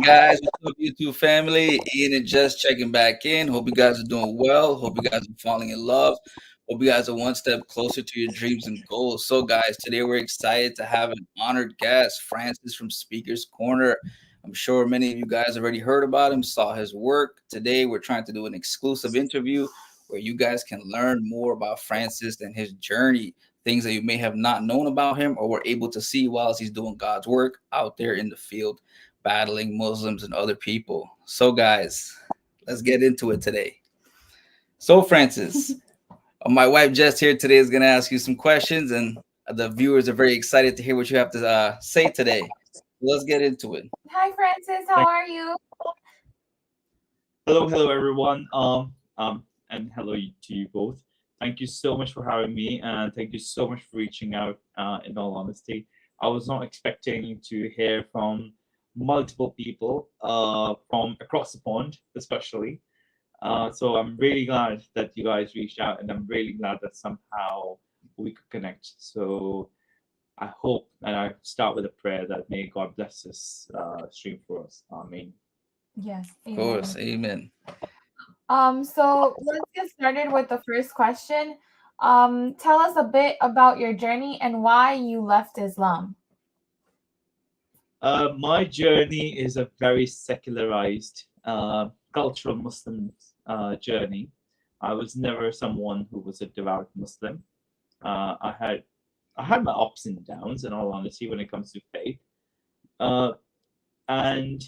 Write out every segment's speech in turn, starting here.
guys? What's up, YouTube family? Ian and Jess checking back in. Hope you guys are doing well. Hope you guys are falling in love. Hope you guys are one step closer to your dreams and goals. So, guys, today we're excited to have an honored guest, Francis from Speaker's Corner. I'm sure many of you guys already heard about him, saw his work. Today, we're trying to do an exclusive interview where you guys can learn more about Francis and his journey, things that you may have not known about him or were able to see while he's doing God's work out there in the field, battling Muslims and other people. So, guys, let's get into it today. So, Francis, my wife Jess here today is going to ask you some questions, and the viewers are very excited to hear what you have to say today. Let's get into it. Hi, Francis. How Thank- are you? hello, everyone. And hello to you both. Thank you so much for having me, and thank you so much for reaching out. In all honesty, I was not expecting to hear from multiple people from across the pond, especially. So I'm really glad that you guys reached out, and I'm really glad that somehow we could connect. So I hope, and I start with a prayer that may God bless this stream for us. Amen. Yes. Of course, amen. So let's get started with the first question. Tell us a bit about your journey and why you left Islam. My journey is a very secularized, cultural Muslim journey. I was never someone who was a devout Muslim. I had my ups and downs, in all honesty, when it comes to faith. And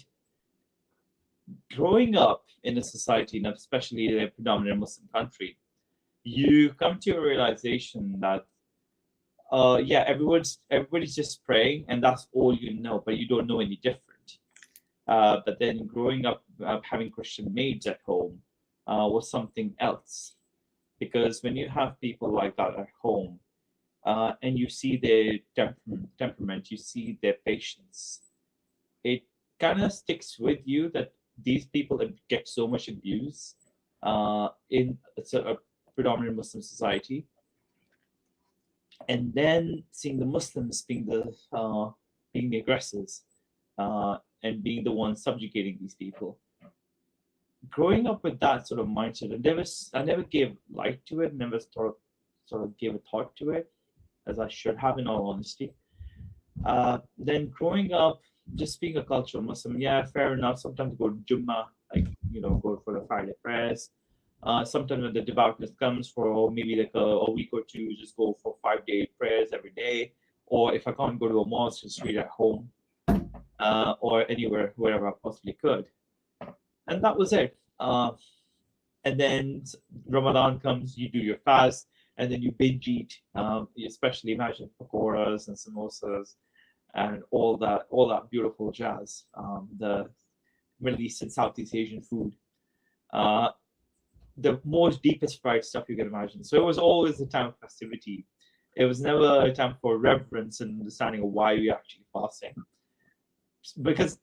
growing up in a society, and especially in a predominant Muslim country, you come to a realization that yeah, everybody's just praying, and that's all you know, but you don't know any different. But then growing up, having Christian maids at home was something else, because when you have people like that at home, and you see their temperament, you see their patience, it kind of sticks with you that these people get so much abuse in a predominant Muslim society, and then seeing the Muslims being the aggressors and being the ones subjugating these people. Growing up with that sort of mindset, I never gave light to it, never sort of gave a thought to it, as I should have, in all honesty. Then growing up, just being a cultural Muslim, yeah, fair enough. Sometimes go to Jummah, like, go for the Friday prayers. Sometimes when the devoutness comes for maybe like a week or two, just go for 5-day prayers every day. Or if I can't go to a mosque, just read at home or anywhere, wherever I possibly could. And that was it. And then Ramadan comes, you do your fast, and then you binge eat, especially imagine pakoras and samosas and all that beautiful jazz, the Middle East and Southeast Asian food. The most deepest fried stuff you can imagine. So it was always a time of festivity. It was never a time for reverence and understanding of why we actually fasting. Because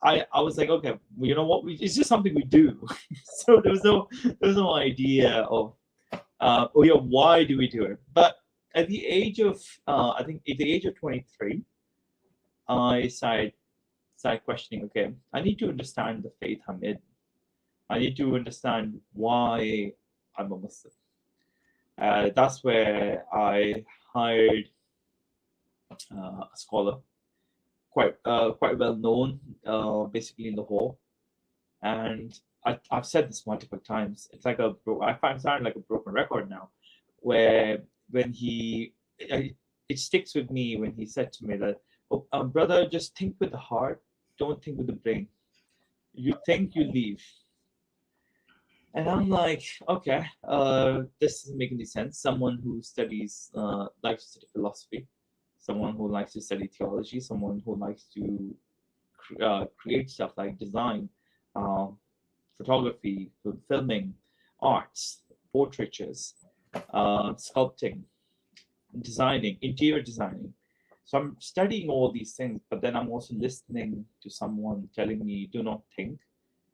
I was like, okay, well, you know what? It's just something we do. So there was no idea of oh yeah, why do we do it? But at the age of I think at the age of 23, I started questioning. Okay, I need to understand the faith I'm in. I need to understand why I'm a Muslim. That's where I hired a scholar, quite well known, basically in the hall. And I've said this multiple times. It's like I find sound like a broken record now, where when it sticks with me when he said to me that, oh, brother, just think with the heart, don't think with the brain. You think, you leave. And I'm like, okay, this doesn't make any sense. Someone who studies, likes to study philosophy, someone who likes to study theology, someone who likes to create stuff like design, photography, filming, arts, portraitures, sculpting, designing, interior designing. So I'm studying all these things, but then I'm also listening to someone telling me, do not think.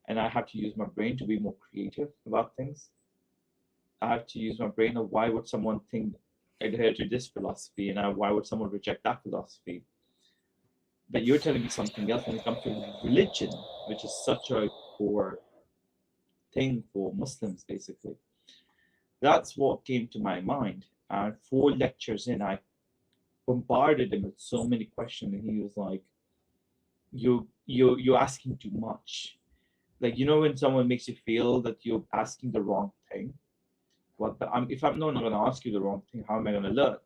And I have to use my brain to be more creative about things. I have to use my brain of why would someone think adhere to this philosophy, and why would someone reject that philosophy? But you're telling me something else when it comes to religion, which is such a core thing for Muslims, basically. That's what came to my mind. And 4 lectures in, I bombarded him with so many questions, and he was like, you're asking too much. Like, when someone makes you feel that you're asking the wrong thing. If I'm not going to ask you the wrong thing, how am I going to learn?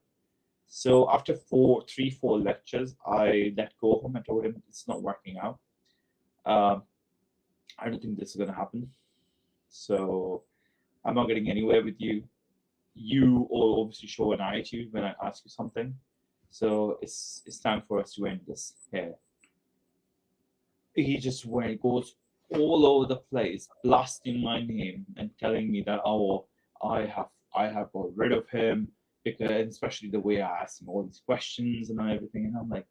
So after 4 lectures, I let go of him. I told him it's not working out. I don't think this is going to happen. So I'm not getting anywhere with you. You all obviously show an attitude when I ask you something. So it's time for us to end this here. He just goes all over the place, blasting my name and telling me that, oh, I have got rid of him, because especially the way I asked him all these questions and everything. And I'm like,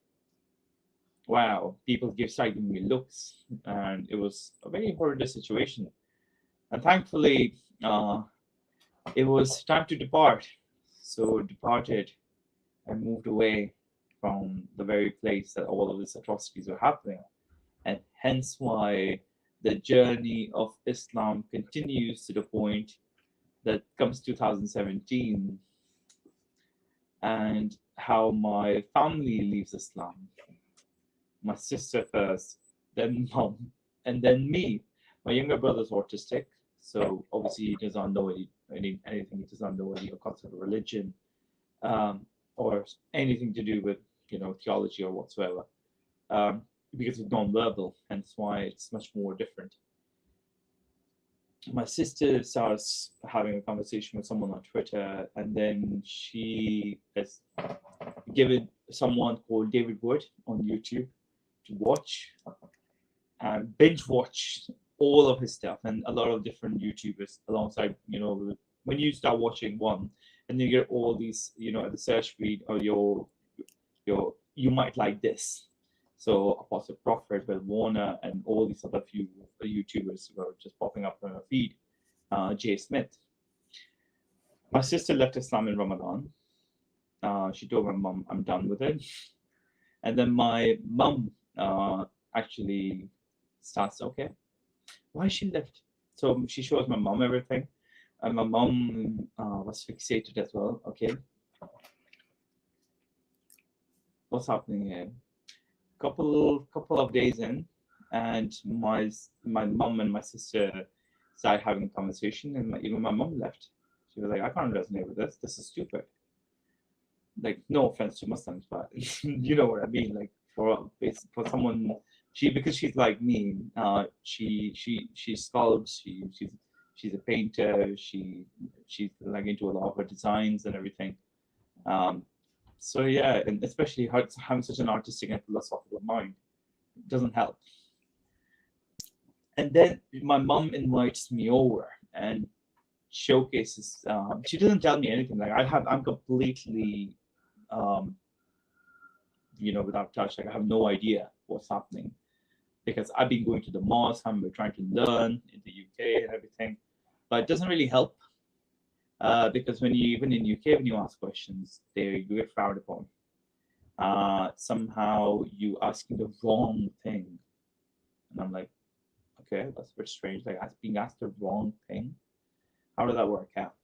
wow, people start giving me looks, and it was a very horrendous situation. And thankfully, it was time to depart. So departed and moved away from the very place that all of these atrocities were happening. And hence why the journey of Islam continues to the point that comes 2017, and how my family leaves Islam. My sister first, then mom, and then me. My younger brother's autistic, so obviously he does not know anything. He does not know any concept of religion, or anything to do with theology or whatsoever, because it's non-verbal, hence why it's much more different. My sister starts having a conversation with someone on Twitter, and then she has given someone called David Wood on YouTube to watch and binge watch all of his stuff, and a lot of different YouTubers alongside. When you start watching one, and you get all these, the search feed, or you might like this. So Apostle Prophet, Will Warner, and all these other few YouTubers were just popping up on her feed. Jay Smith. My sister left Islam in Ramadan. She told my mom, I'm done with it. And then my mom actually starts, okay, why she left? So she shows my mom everything. And my mom was fixated as well. Okay, what's happening here? Couple of days in, and my mom and my sister started having a conversation, and even my mom left. She was like, I can't resonate with this. This is stupid. Like, no offense to Muslims, but you know what I mean. Like, for someone, because she's like me. She sculpts. She's a painter. She's like into a lot of her designs and everything. So yeah, and especially having such an artistic and philosophical mind doesn't help. And then my mom invites me over and showcases. She doesn't tell me anything. Like, I'm completely, without touch. Like, I have no idea what's happening, because I've been going to the mosque. I'm trying to learn in the UK and everything, but it doesn't really help. Because even in UK, when you ask questions, you get frowned upon. Somehow you asking the wrong thing, and I'm like, okay, that's a bit strange. Like, being asked the wrong thing. How did that work out?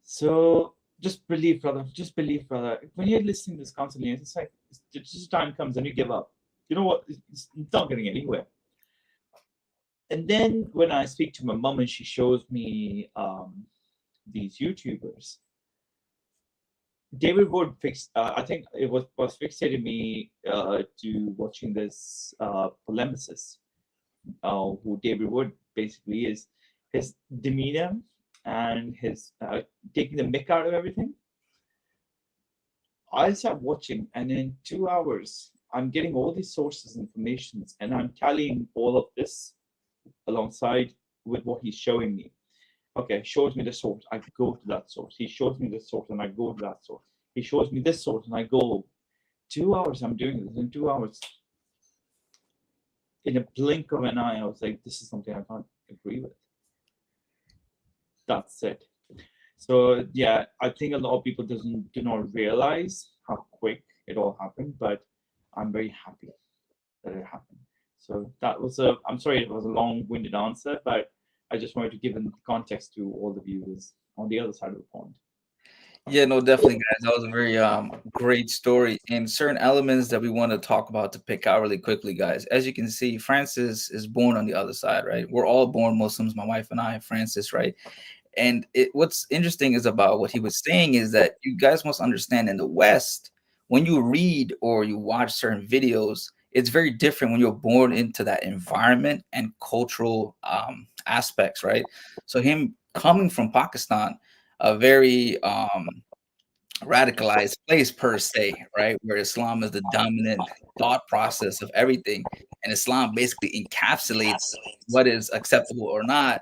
So just believe, brother. Just believe, brother. When you're listening to this constantly, it's like just time comes and you give up. You know what? It's not getting anywhere. And then when I speak to my mom and she shows me these YouTubers, David Wood I think it was fixated me to watching this polemicist, who David Wood basically is. His demeanor and his taking the mick out of everything. I start watching, and in 2 hours, I'm getting all these sources, informations, and I'm tallying all of this alongside with what he's showing me. Okay, shows me the source, I go to that source. He shows me the source, and I go to that source. He shows me this source, and I go. 2 hours, I'm doing this. In 2 hours, in a blink of an eye, I was like, this is something I can't agree with. That's it. So yeah, I think a lot of people do not realize how quick it all happened, but I'm very happy that it happened. So that was a. I'm sorry, it was a long-winded answer, but I just wanted to give in context to all the viewers on the other side of the pond. Yeah, no, definitely, guys. That was a very great story, and certain elements that we want to talk about to pick out really quickly, guys. As you can see, Francis is born on the other side, right? We're all born Muslims, my wife and I, Francis, right? And what's interesting is about what he was saying is that you guys must understand in the West, when you read or you watch certain videos, it's very different when you're born into that environment and cultural aspects, right? So him coming from Pakistan, a very radicalized place per se, right? Where Islam is the dominant thought process of everything, and Islam basically encapsulates what is acceptable or not.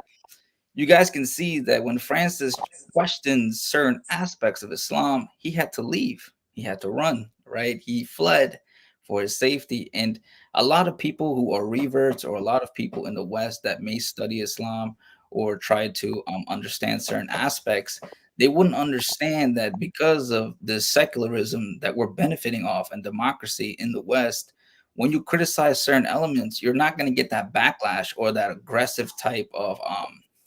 You guys can see that when Francis questioned certain aspects of Islam, he had to leave. He had to run, right? He fled for his safety. And a lot of people who are reverts, or a lot of people in the West that may study Islam or try to understand certain aspects, they wouldn't understand that because of the secularism that we're benefiting off and democracy in the West, when you criticize certain elements, you're not going to get that backlash or that aggressive type of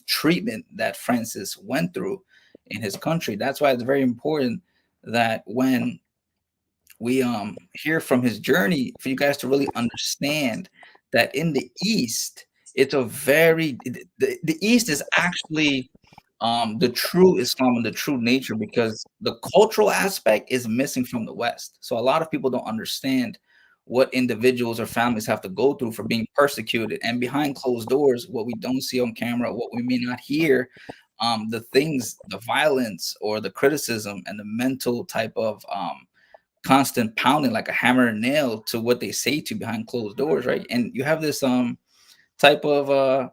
treatment that Francis went through in his country. That's why it's very important that when we hear from his journey, for you guys to really understand that in the East, it's a very the East is actually the true Islam and the true nature, because the cultural aspect is missing from the West. So a lot of people don't understand what individuals or families have to go through for being persecuted, and behind closed doors, what we don't see on camera, what we may not hear, the things, the violence or the criticism and the mental type of constant pounding like a hammer and nail to what they say to behind closed doors, right? And you have this type of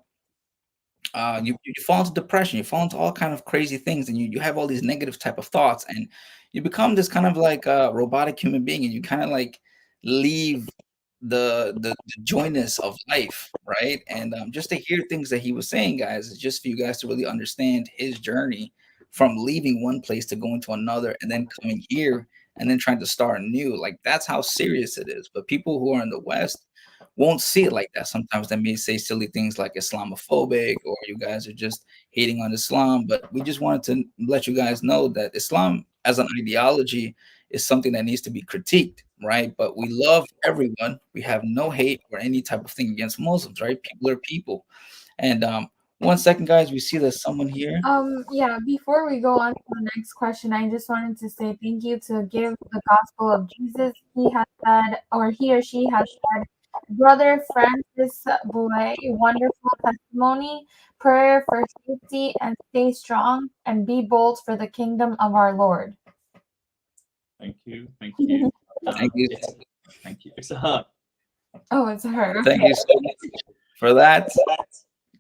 you fall into depression, you fall into all kind of crazy things, and you have all these negative type of thoughts, and you become this kind of like robotic human being, and you kind of like leave the joyness of life, right? And just to hear things that he was saying, guys, is just for you guys to really understand his journey from leaving one place to going to another, and then coming here and then trying to start new. Like, that's how serious it is. But people who are in the West won't see it like that. Sometimes they may say silly things like Islamophobic, or you guys are just hating on Islam. But we just wanted to let you guys know that Islam as an ideology is something that needs to be critiqued, right? But we love everyone. We have no hate or any type of thing against Muslims, right? People are people. And one second, guys, we see there's someone here. Yeah, before we go on to the next question, I just wanted to say thank you to Give the Gospel of Jesus. He has said, or he or she has said, Brother Francis Boulay, wonderful testimony, prayer for safety, and stay strong and be bold for the kingdom of our Lord. Thank you, thank you. Thank you. Thank you. It's a hug. Oh, it's her. Thank you so much for that.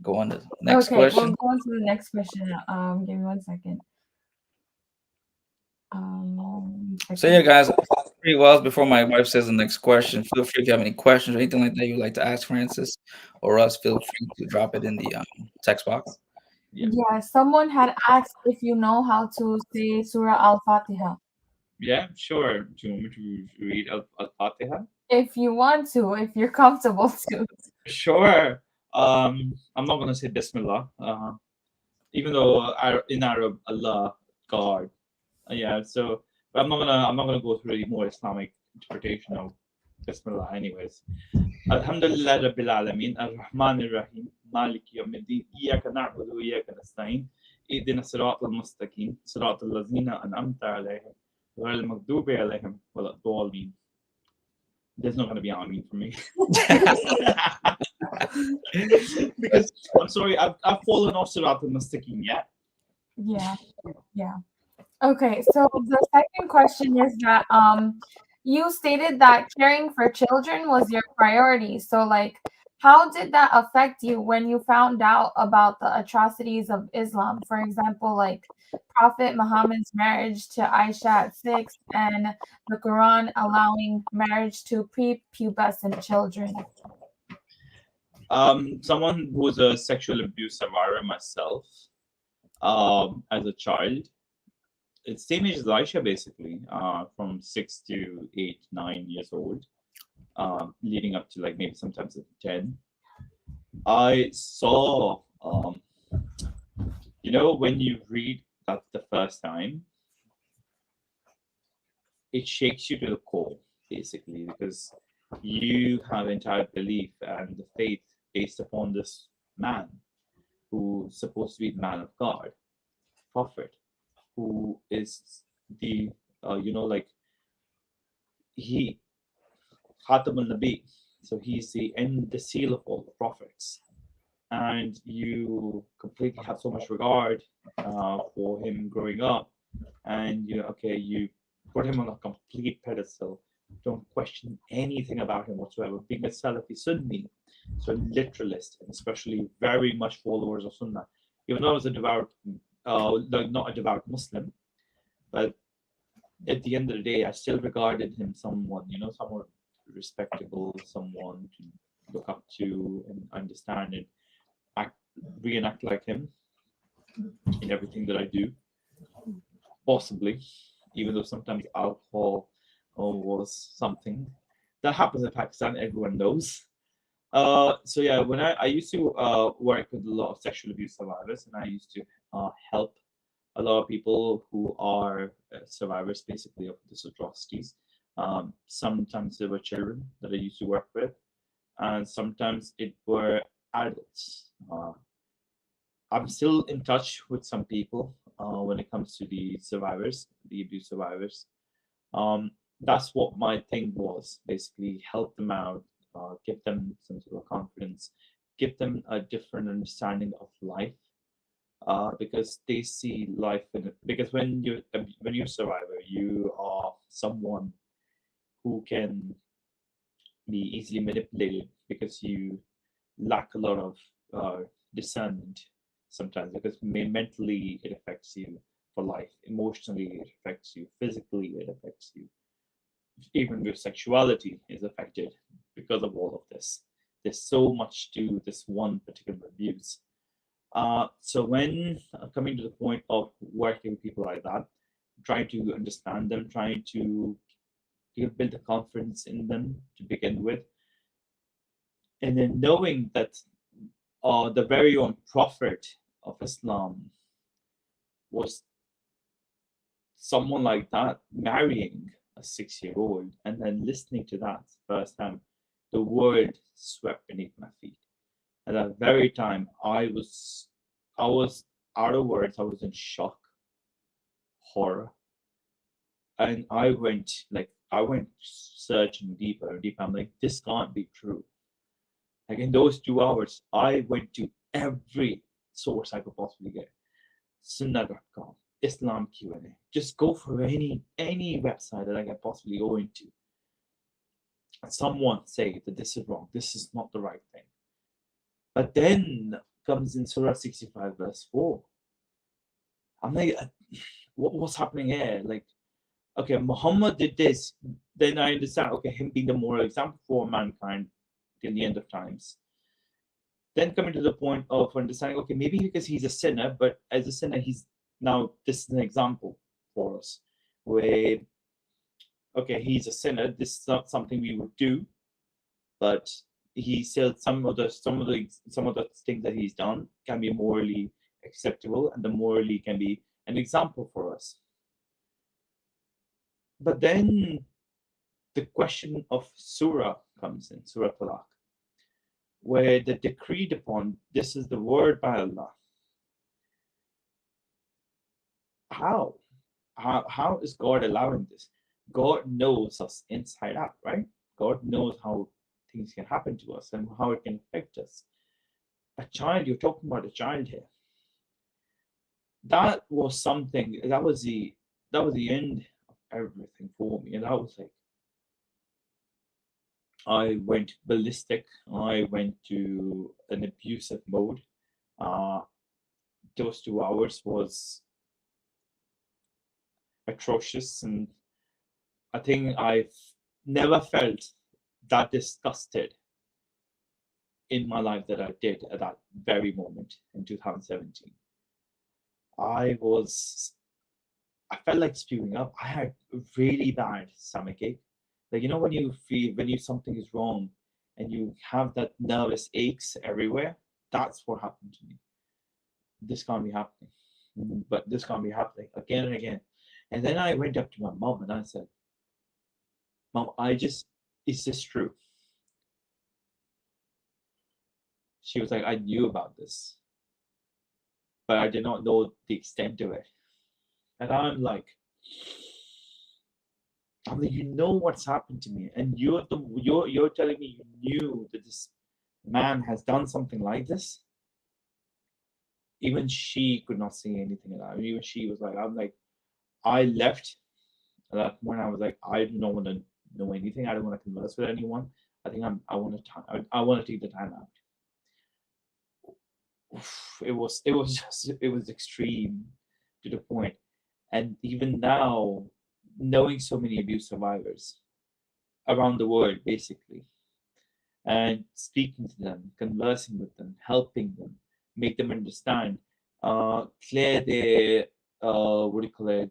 Go on to the next Okay, we'll question. go on to the next question. Give me 1 second. So yeah, guys, pretty well before my wife says the next question, feel free if you have any questions or anything like that you'd like to ask Francis or us, feel free to drop it in the text box. Yeah, someone had asked if you know how to say Surah Al-Fatiha. Yeah, sure. Do you want me to read Al-Fatiha? If you want to, if you're comfortable to. Sure. I'm not gonna say Bismillah. Even though in Arab Allah, God. Yeah. So, but I'm not gonna go through the more Islamic interpretation of Bismillah. Anyways, Alhamdulillah Rabbil Alameen, Ar-Rahman Ar-Rahim, Malik Yawmiddin, Iyyaka na'budu wa iyyaka nasta'in, Ihdina Siratal Mustaqim, Siratal Ladzina an'amta alayhim, Ghayril Maghdubi alayhim wa Dhalin. There's not going to be Amin for me. Because I'm sorry, I've fallen off Surat al-Mustaqim, yeah? Yeah. Okay, so the second question is that you stated that caring for children was your priority. So like how did that affect you when you found out about the atrocities of Islam? For example, like Prophet Muhammad's marriage to Aisha at 6 and the Quran allowing marriage to prepubescent children. Someone who was a sexual abuse survivor myself, as a child. It's same age as Aisha, basically, from 6 to 8, 9 years old. leading up to like maybe sometimes 10, I saw, when you read that the first time, it shakes you to the core, basically, because you have entire belief and the faith based upon this man who's supposed to be the man of God, prophet, who is the, like he, Khatam al-Nabi, so he's the end, the seal of all the prophets. And you completely have so much regard for him growing up, and you put him on a complete pedestal. Don't question anything about him whatsoever. Being a Salafi Sunni, so literalist, and especially very much followers of Sunnah. Even though I was a devout, not a devout Muslim, but at the end of the day, I still regarded him somewhat respectable, someone to look up to and understand and act, reenact like him in everything that I do, possibly, even though sometimes alcohol was something that happens in Pakistan, everyone knows. So yeah, when I used to work with a lot of sexual abuse survivors, and I used to help a lot of people who are survivors, basically, of these atrocities. Sometimes they were children that I used to work with, and sometimes it were adults. I'm still in touch with some people when it comes to the survivors, the abuse survivors. That's what my thing was, basically help them out, give them some sort of confidence, give them a different understanding of life, because they see life because when you're a survivor, you are someone who can be easily manipulated because you lack a lot of discernment sometimes, because mentally it affects you for life, emotionally it affects you, physically it affects you, even your sexuality is affected because of all of this. There's so much to this one particular abuse. So when coming to the point of working with people like that, trying to understand them, trying to build a confidence in them to begin with, and then knowing that the very own prophet of Islam was someone like that marrying a 6-year-old, and then listening to that first time, the world swept beneath my feet. At that very time, I was out of words. I was in shock, horror, and I went searching deeper and deeper. I'm like, this can't be true. Like in those 2 hours, I went to every source I could possibly get. Sunnah.com, Islam Q&A. Just go for any website that I can possibly go into. Someone say that this is wrong. This is not the right thing. But then comes in Surah 65 verse 4. I'm like, what's happening here? Like, okay, Muhammad did this. Then I understand, okay, him being the moral example for mankind till the end of times. Then coming to the point of understanding, okay, maybe because he's a sinner, but as a sinner, this is an example for us where, okay, he's a sinner. This is not something we would do, but he still some of the things that he's done can be morally acceptable, and the morally can be an example for us. But then the question of surah comes in, Surah Talaq, where the decreed upon, this is the word by Allah. How is God allowing this? God knows us inside out, right? God knows how things can happen to us and how it can affect us. A child, you're talking about a child here. That was something, that was the end of everything for me. And I was like, I went ballistic. I went to an abusive mode. Those 2 hours was atrocious, and I think I've never felt that disgusted in my life that I did at that very moment in 2017. I felt like spewing up. I had a really bad stomachache Like, you know, when you feel when you something is wrong and you have that nervous aches everywhere, that's what happened to me. This can't be happening. But this can't be happening again and again. And then I went up to my mom and I said, Mom, is this true? She was like, I knew about this, but I did not know the extent of it. And I'm like, you know what's happened to me, and you're telling me you knew that this man has done something like this. Even she could not see anything of that. Even she was like, I'm like, I left at that point. I was like, I do not want to know anything. I don't want to converse with anyone. I think I want to I want to take the time out. It was extreme to the point. And even now, knowing so many abuse survivors around the world, basically, and speaking to them, conversing with them, helping them, make them understand, clear their what do you call it?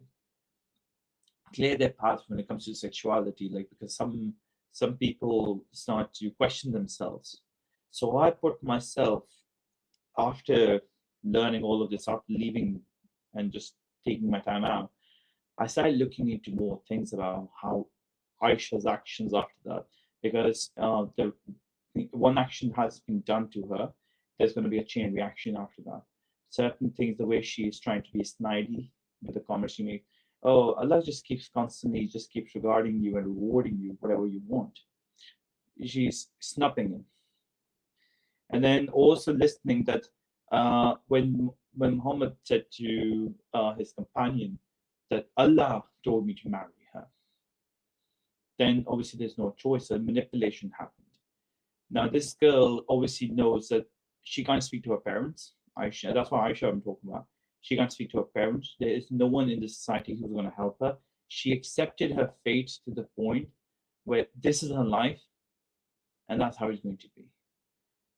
Clear their path when it comes to sexuality. Like, because some people start to question themselves. So I put myself, after learning all of this, after leaving and just taking my time out, I started looking into more things about how Aisha's actions after that, because the one action has been done to her, there's going to be a chain reaction after that. Certain things, the way she is trying to be snidey with the comments she makes. Oh, Allah just keeps regarding you and rewarding you whatever you want. She's snubbing him. And then also listening that when Muhammad said to his companion that Allah told me to marry her, then obviously there's no choice. A manipulation happened. Now this girl obviously knows that she can't speak to her parents. Aisha, that's what Aisha I'm talking about. She can't speak to her parents. There is no one in the society who's going to help her. She accepted her fate to the point where this is her life, and that's how it's going to be.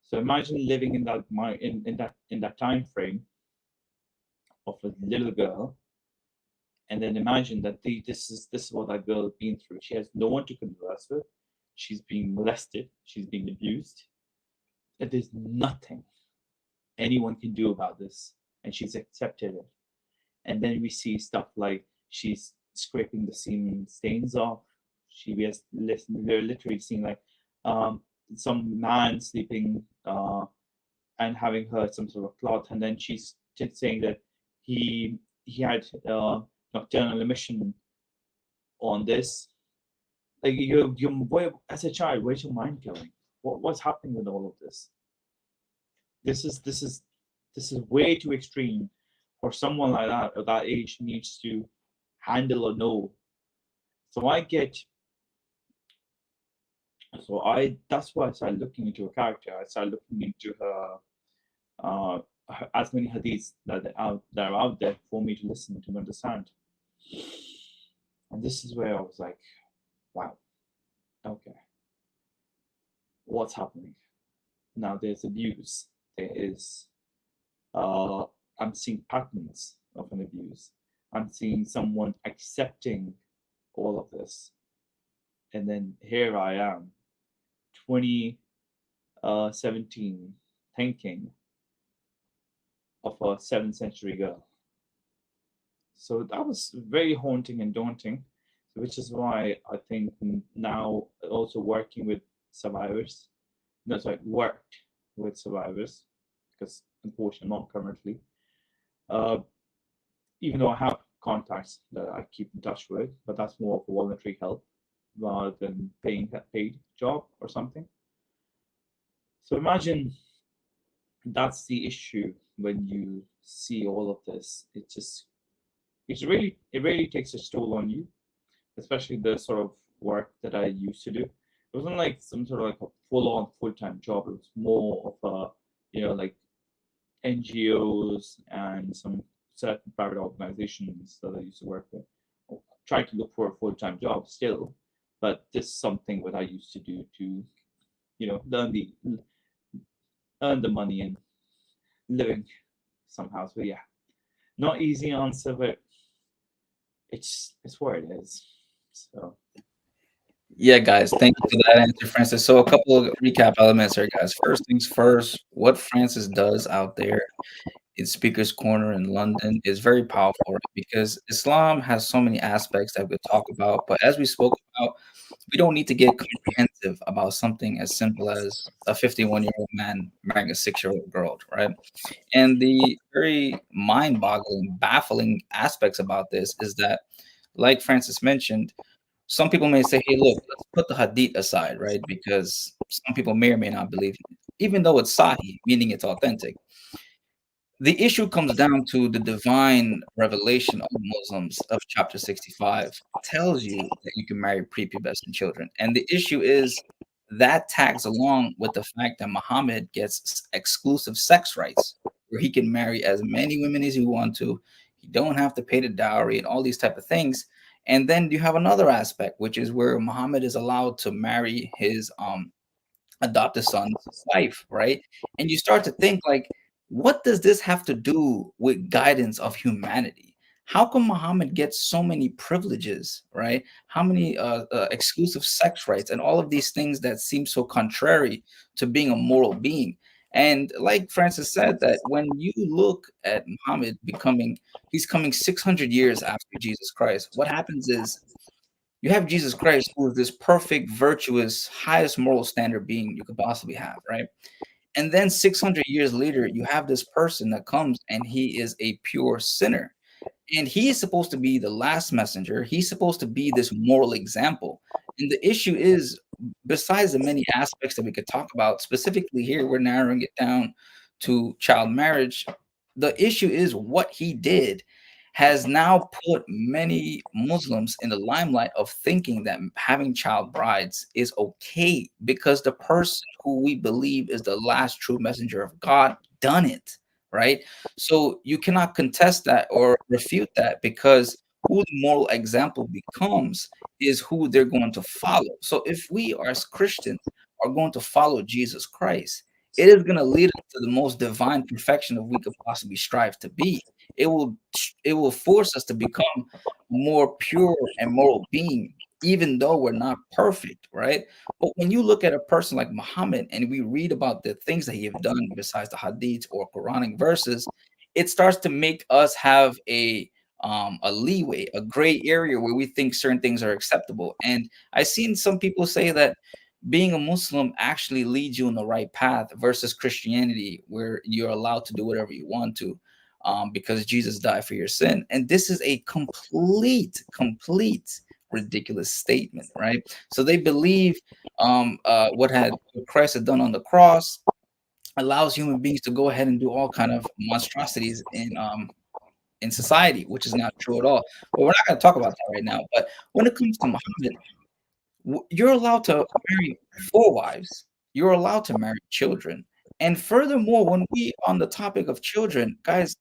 So imagine living in that time frame of a little girl, and then imagine that this is what that girl has been through. She has no one to converse with. She's being molested. She's being abused. And there's nothing anyone can do about this, and she's accepted it. And then we see stuff like she's scraping the semen stains off. We're literally seeing like some man sleeping and having her some sort of cloth, and then she's just saying that he had nocturnal emission on this. Like as a child, where's your mind going? What's happening with all of this? This is way too extreme for someone like that at that age needs to handle or know. So that's why I started looking into her character. I started looking into as many hadiths that are out there for me to listen to understand. And this is where I was like, wow, okay, what's happening? Now there's abuse. There is I'm seeing patterns of an abuse. I'm seeing someone accepting all of this. And then here I am, 2017, thinking of a 7th century girl. So that was very haunting and daunting, which is why I think now also working with survivors, no, sorry, worked with survivors, because unfortunately not currently. Even though I have contacts that I keep in touch with, but that's more of voluntary help rather than paying a paid job or something. So imagine that's the issue when you see all of this. It really takes a toll on you, especially the sort of work that I used to do. It wasn't like some sort of like a full-on full-time job. It was more of a, like NGOs and some certain private organizations that I used to work with. Try to look for a full-time job still, but this is something that I used to do to, earn the money and living somehow. So yeah, not easy answer, but it's what it is. So Yeah, guys, thank you for that answer, Francis. So, a couple of recap elements here, guys. First things first, what Francis does out there in Speaker's Corner in London is very powerful, right? Because Islam has so many aspects that we talk about. But as we spoke about, we don't need to get comprehensive about something as simple as a 51-year-old man marrying a 6-year-old girl, right? And the very mind boggling, baffling aspects about this is that, like Francis mentioned, some people may say, hey, look, let's put the hadith aside, right? Because some people may or may not believe it, even though it's sahih, meaning it's authentic. The issue comes down to the divine revelation of Muslims of chapter 65 tells you that you can marry prepubescent children. And the issue is that tags along with the fact that Muhammad gets exclusive sex rights where he can marry as many women as he wants to. He don't have to pay the dowry and all these type of things. And then you have another aspect, which is where Muhammad is allowed to marry his adopt a son's wife, right? And you start to think like, what does this have to do with guidance of humanity? How come Muhammad gets so many privileges, right? How many exclusive sex rights and all of these things that seem so contrary to being a moral being? And like Francis said, that when you look at Muhammad becoming, he's coming 600 years after Jesus Christ. What happens is you have Jesus Christ, who is this perfect, virtuous, highest moral standard being you could possibly have, right? And then 600 years later, you have this person that comes and he is a pure sinner. And he is supposed to be the last messenger. He's supposed to be this moral example. And the issue is, besides the many aspects that we could talk about, specifically here, we're narrowing it down to child marriage. The issue is what he did has now put many Muslims in the limelight of thinking that having child brides is okay because the person who we believe is the last true messenger of God done it, right? So you cannot contest that or refute that because who the moral example becomes is who they're going to follow. So if we as Christians are going to follow Jesus Christ, it is going to lead us to the most divine perfection that we could possibly strive to be. It will it will force us to become more pure and moral being, even though we're not perfect, right? But when you look at a person like Muhammad and we read about the things that he have done besides the hadiths or Quranic verses, it starts to make us have a leeway, a gray area where we think certain things are acceptable. And I've seen some people say that being a Muslim actually leads you in the right path versus Christianity, where you're allowed to do whatever you want to, because Jesus died for your sin. And this is a complete ridiculous statement, right? So they believe what Christ had done on the cross allows human beings to go ahead and do all kind of monstrosities in society, which is not true at all. But we're not going to talk about that right now. But when it comes to Muhammad, you're allowed to marry 4 wives. You're allowed to marry children. And furthermore, when we on the topic of children, guys,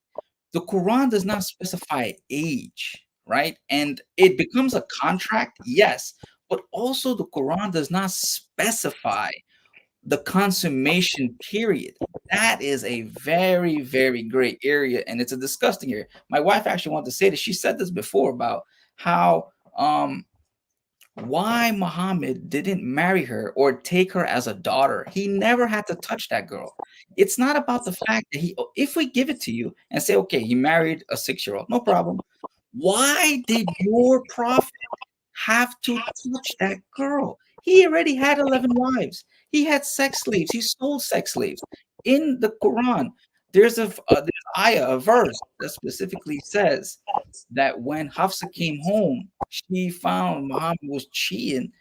the Quran does not specify age, right? And it becomes a contract, yes, but also the Quran does not specify the consummation period. That is a very, very great area, and it's a disgusting area. My wife actually wanted to say this. She said this before about how why Muhammad didn't marry her or take her as a daughter. He never had to touch that girl. It's not about the fact that if we give it to you and say, okay, he married a 6-year-old, no problem. Why did your prophet have to touch that girl? He already had 11 wives. He had sex slaves. He sold sex slaves. In the Quran, there's ayah, a verse that specifically says that when Hafsa came home, she found Muhammad was cheating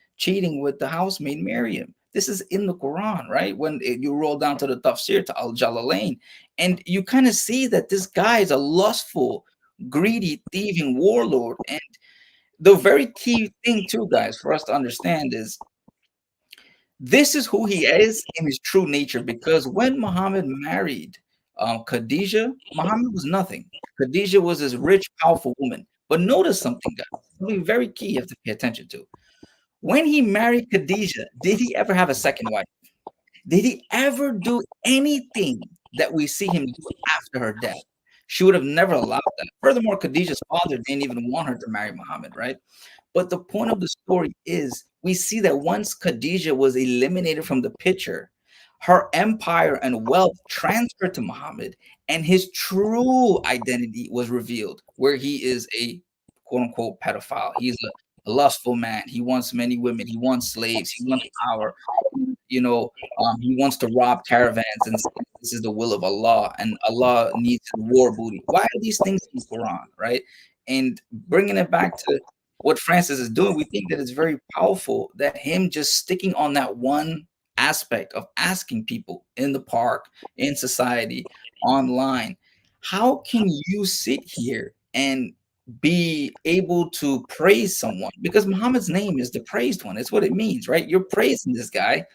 with the housemaid Miriam. This is in the Quran, right? When you roll down to the tafsir to Al Jalalain, and you kind of see that this guy is a lustful, greedy, thieving warlord. And the very key thing, too, guys, for us to understand is this is who he is in his true nature. Because when Muhammad married Khadijah, Muhammad was nothing. Khadijah was this rich, powerful woman. But notice something, guys, something very key you have to pay attention to. When he married Khadijah, did he ever have a second wife? Did he ever do anything that we see him do after her death? She would have never allowed that. Furthermore, Khadijah's father didn't even want her to marry Muhammad, right? But the point of the story is we see that once Khadijah was eliminated from the picture, her empire and wealth transferred to Muhammad, and his true identity was revealed, where he is a quote unquote pedophile. He's a lustful man. He wants many women. He wants slaves. He wants power. You know, he wants to rob caravans and say this is the will of Allah, and Allah needs war booty. Why are these things in the Quran, right? And bringing it back to what Francis is doing, we think that it's very powerful that him just sticking on that one aspect of asking people in the park, in society, online, how can you sit here and be able to praise someone? Because Muhammad's name is the praised one. It's what it means, right? You're praising this guy.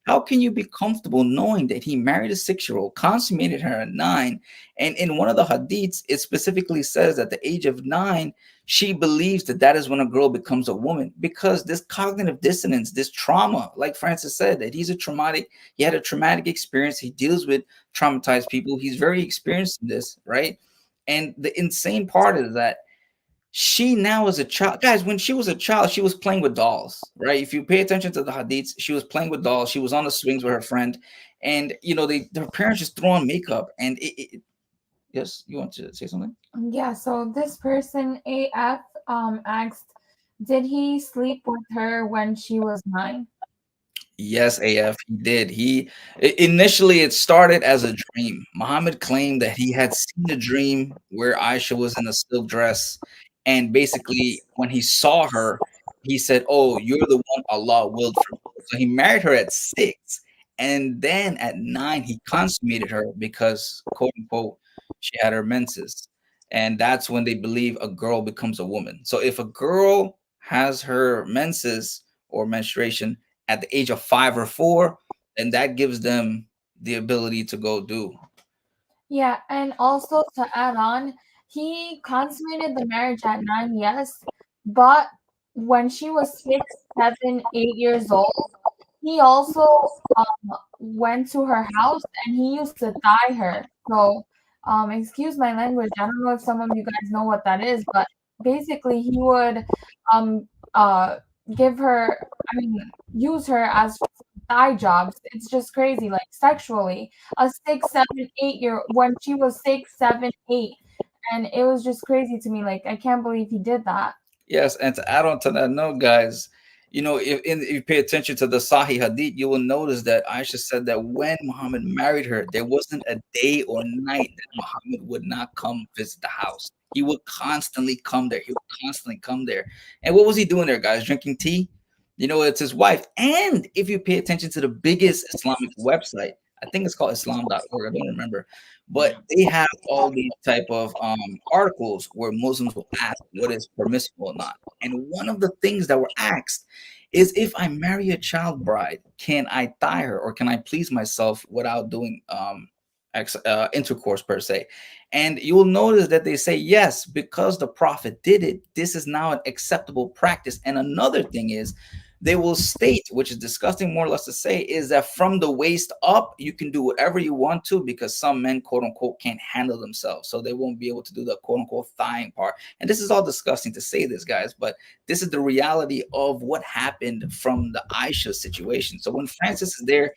How can you be comfortable knowing that he married a 6-year-old, consummated her at 9? And in one of the hadiths, it specifically says at the age of 9, she believes that that is when a girl becomes a woman, because this cognitive dissonance, this trauma, like Francis said, that he had a traumatic experience. He deals with traumatized people. He's very experienced in this, right? And the insane part is that she now is a child. Guys, when she was a child, she was playing with dolls, right? If you pay attention to the hadiths, she was playing with dolls. She was on the swings with her friend. And, her parents just throw on makeup. And yes, you want to say something? Yeah, so this person AF asked, did he sleep with her when she was 9? Yes, AF, he did. Initially it started as a dream. Muhammad claimed that he had seen a dream where Aisha was in a silk dress, and basically when he saw her, he said, "Oh, you're the one Allah willed for me." So he married her at 6, and then at 9 he consummated her because quote unquote she had her menses. And that's when they believe a girl becomes a woman. So if a girl has her menses or menstruation at the age of 5 or 4, then that gives them the ability to go do. Yeah, and also to add on, he consummated the marriage at 9, yes, but when she was 6, 7, 8 years old, he also went to her house and he used to tie her. So, excuse my language. I don't know if some of you guys know what that is, but basically he would um uh give her, I mean, use her as thigh jobs. It's just crazy, like sexually. A 6, 7, 8 year when she was 6, 7, 8, and it was just crazy to me. Like I can't believe he did that. Yes, and to add on to that note, guys, if you pay attention to the Sahih Hadith, you will notice that Aisha said that when Muhammad married her, there wasn't a day or night that Muhammad would not come visit the house. He would constantly come there. He would constantly come there. And what was he doing there, guys? Drinking tea? It's his wife. And if you pay attention to the biggest Islamic website, I think it's called Islam.org. I don't remember, but Yeah. they have all these type of articles where Muslims will ask what is permissible or not. And one of the things that were asked is, if I marry a child bride, can I thigh her, or can I please myself without doing intercourse per se? And you will notice that they say yes, because the prophet did it. This is now an acceptable practice. And another thing is, they will state, which is disgusting more or less to say, is that from the waist up, you can do whatever you want to, because some men, quote unquote, can't handle themselves. So they won't be able to do the quote unquote thigh part. And this is all disgusting to say this, guys, but this is the reality of what happened from the Aisha situation. So when Francis is there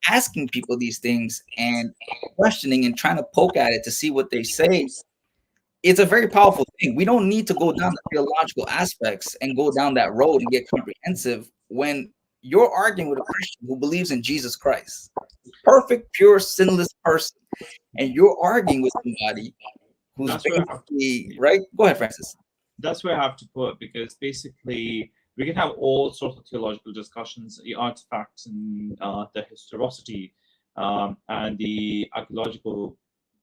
asking people these things and questioning and trying to poke at it to see what they say, it's a very powerful thing. We don't need to go down the theological aspects and go down that road and get comprehensive when you're arguing with a Christian who believes in Jesus Christ, perfect, pure, sinless person, and you're arguing with somebody who's That's where I have to, basically right. Go ahead, Francis. that's where I have to put, because basically we can have all sorts of theological discussions, the artifacts and the historicity and the archaeological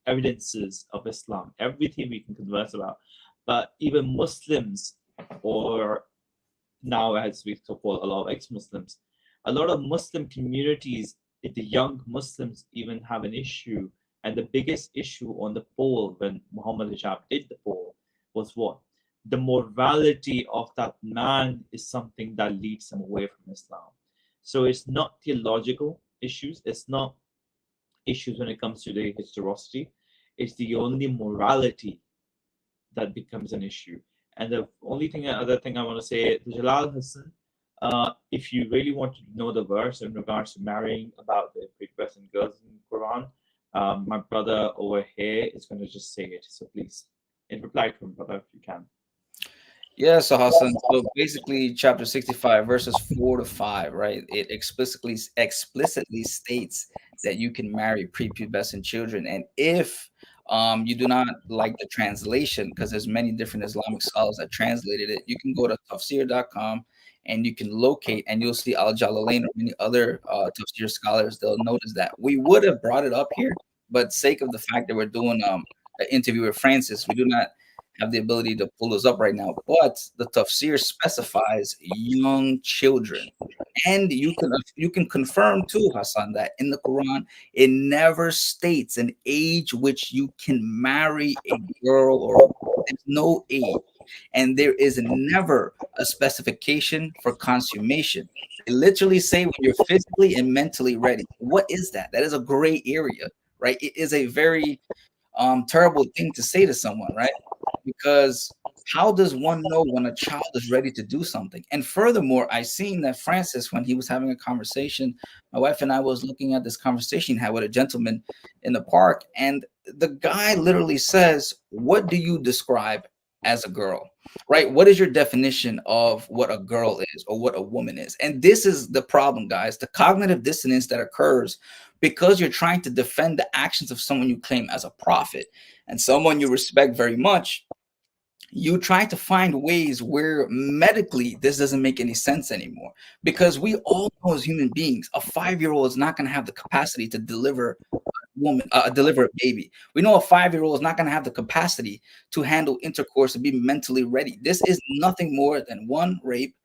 evidences of Islam, everything we can converse about. But even Muslims, or now as we call a lot of ex-Muslims, a lot of Muslim communities, the young Muslims even have an issue. And the biggest issue on the poll when Muhammad Hijab did the poll was what? The morality of that man is something that leads them away from Islam. So it's not theological issues, it's not issues when it comes to the historicity. It's the only morality that becomes an issue. And the other thing I want to say, Jalal Hassan, if you really want to know the verse in regards to marrying about the prepubescent girls in the Quran, my brother over here is going to just say it. So please, in reply to him, brother, if you can. Yeah, so Hassan, so basically chapter 65 verses 4 to 5, right? It explicitly states that you can marry prepubescent children. And if you do not like the translation, because there's many different Islamic scholars that translated it, you can go to tafsir.com and you can locate and you'll see Al Jalalain or many other tafsir scholars. They'll notice that we would have brought it up here, but sake of the fact that we're doing an interview with Francis, we do not have the ability to pull those up right now, but the tafsir specifies young children. And you can confirm too, Hassan, that in the Quran it never states an age which you can marry a girl or a boy. There's no age, and there is never a specification for consummation. They literally say when you're physically and mentally ready. What is that? That is a gray area, right? It is a very terrible thing to say to someone, right? Because how does one know when a child is ready to do something? And furthermore, I seen that Francis, when he was having a conversation, my wife and I was looking at this conversation he had with a gentleman in the park, and the guy literally says, "What do you describe as a girl?" Right? What is your definition of what a girl is or what a woman is? And this is the problem, guys. The cognitive dissonance that occurs because you're trying to defend the actions of someone you claim as a prophet and someone you respect very much. You try to find ways where medically this doesn't make any sense anymore, because we all know as human beings a 5-year-old is not going to have the capacity to deliver a baby. We know a 5-year-old is not going to have the capacity to handle intercourse and be mentally ready. This is nothing more than one, rape,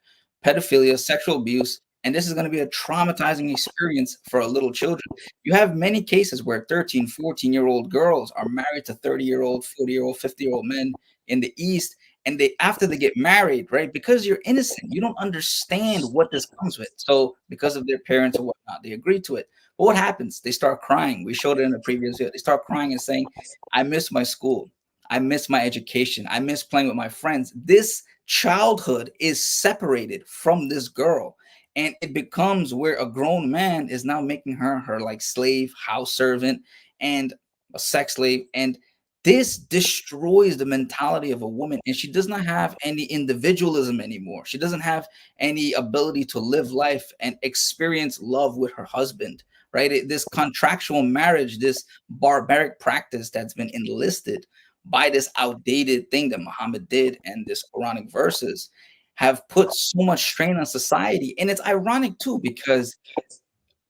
pedophilia, sexual abuse, and this is going to be a traumatizing experience for a little children. You have many cases where 13, 14-year-old girls are married to 30-year-old, 40-year-old, 50-year-old men in the East, and they after they get married, right? Because you're innocent, you don't understand what this comes with. So because of their parents or whatnot, they agree to it. But what happens? They start crying. We showed it in the previous video. They start crying and saying, "I miss my school. I miss my education. I miss playing with my friends." This childhood is separated from this girl. And it becomes where a grown man is now making her like slave, house servant, and a sex slave. And this destroys the mentality of a woman, and she does not have any individualism anymore. She doesn't have any ability to live life and experience love with her husband, right? This contractual marriage, this barbaric practice that's been enlisted by this outdated thing that Muhammad did and this Quranic verses have put so much strain on society. And it's ironic too, because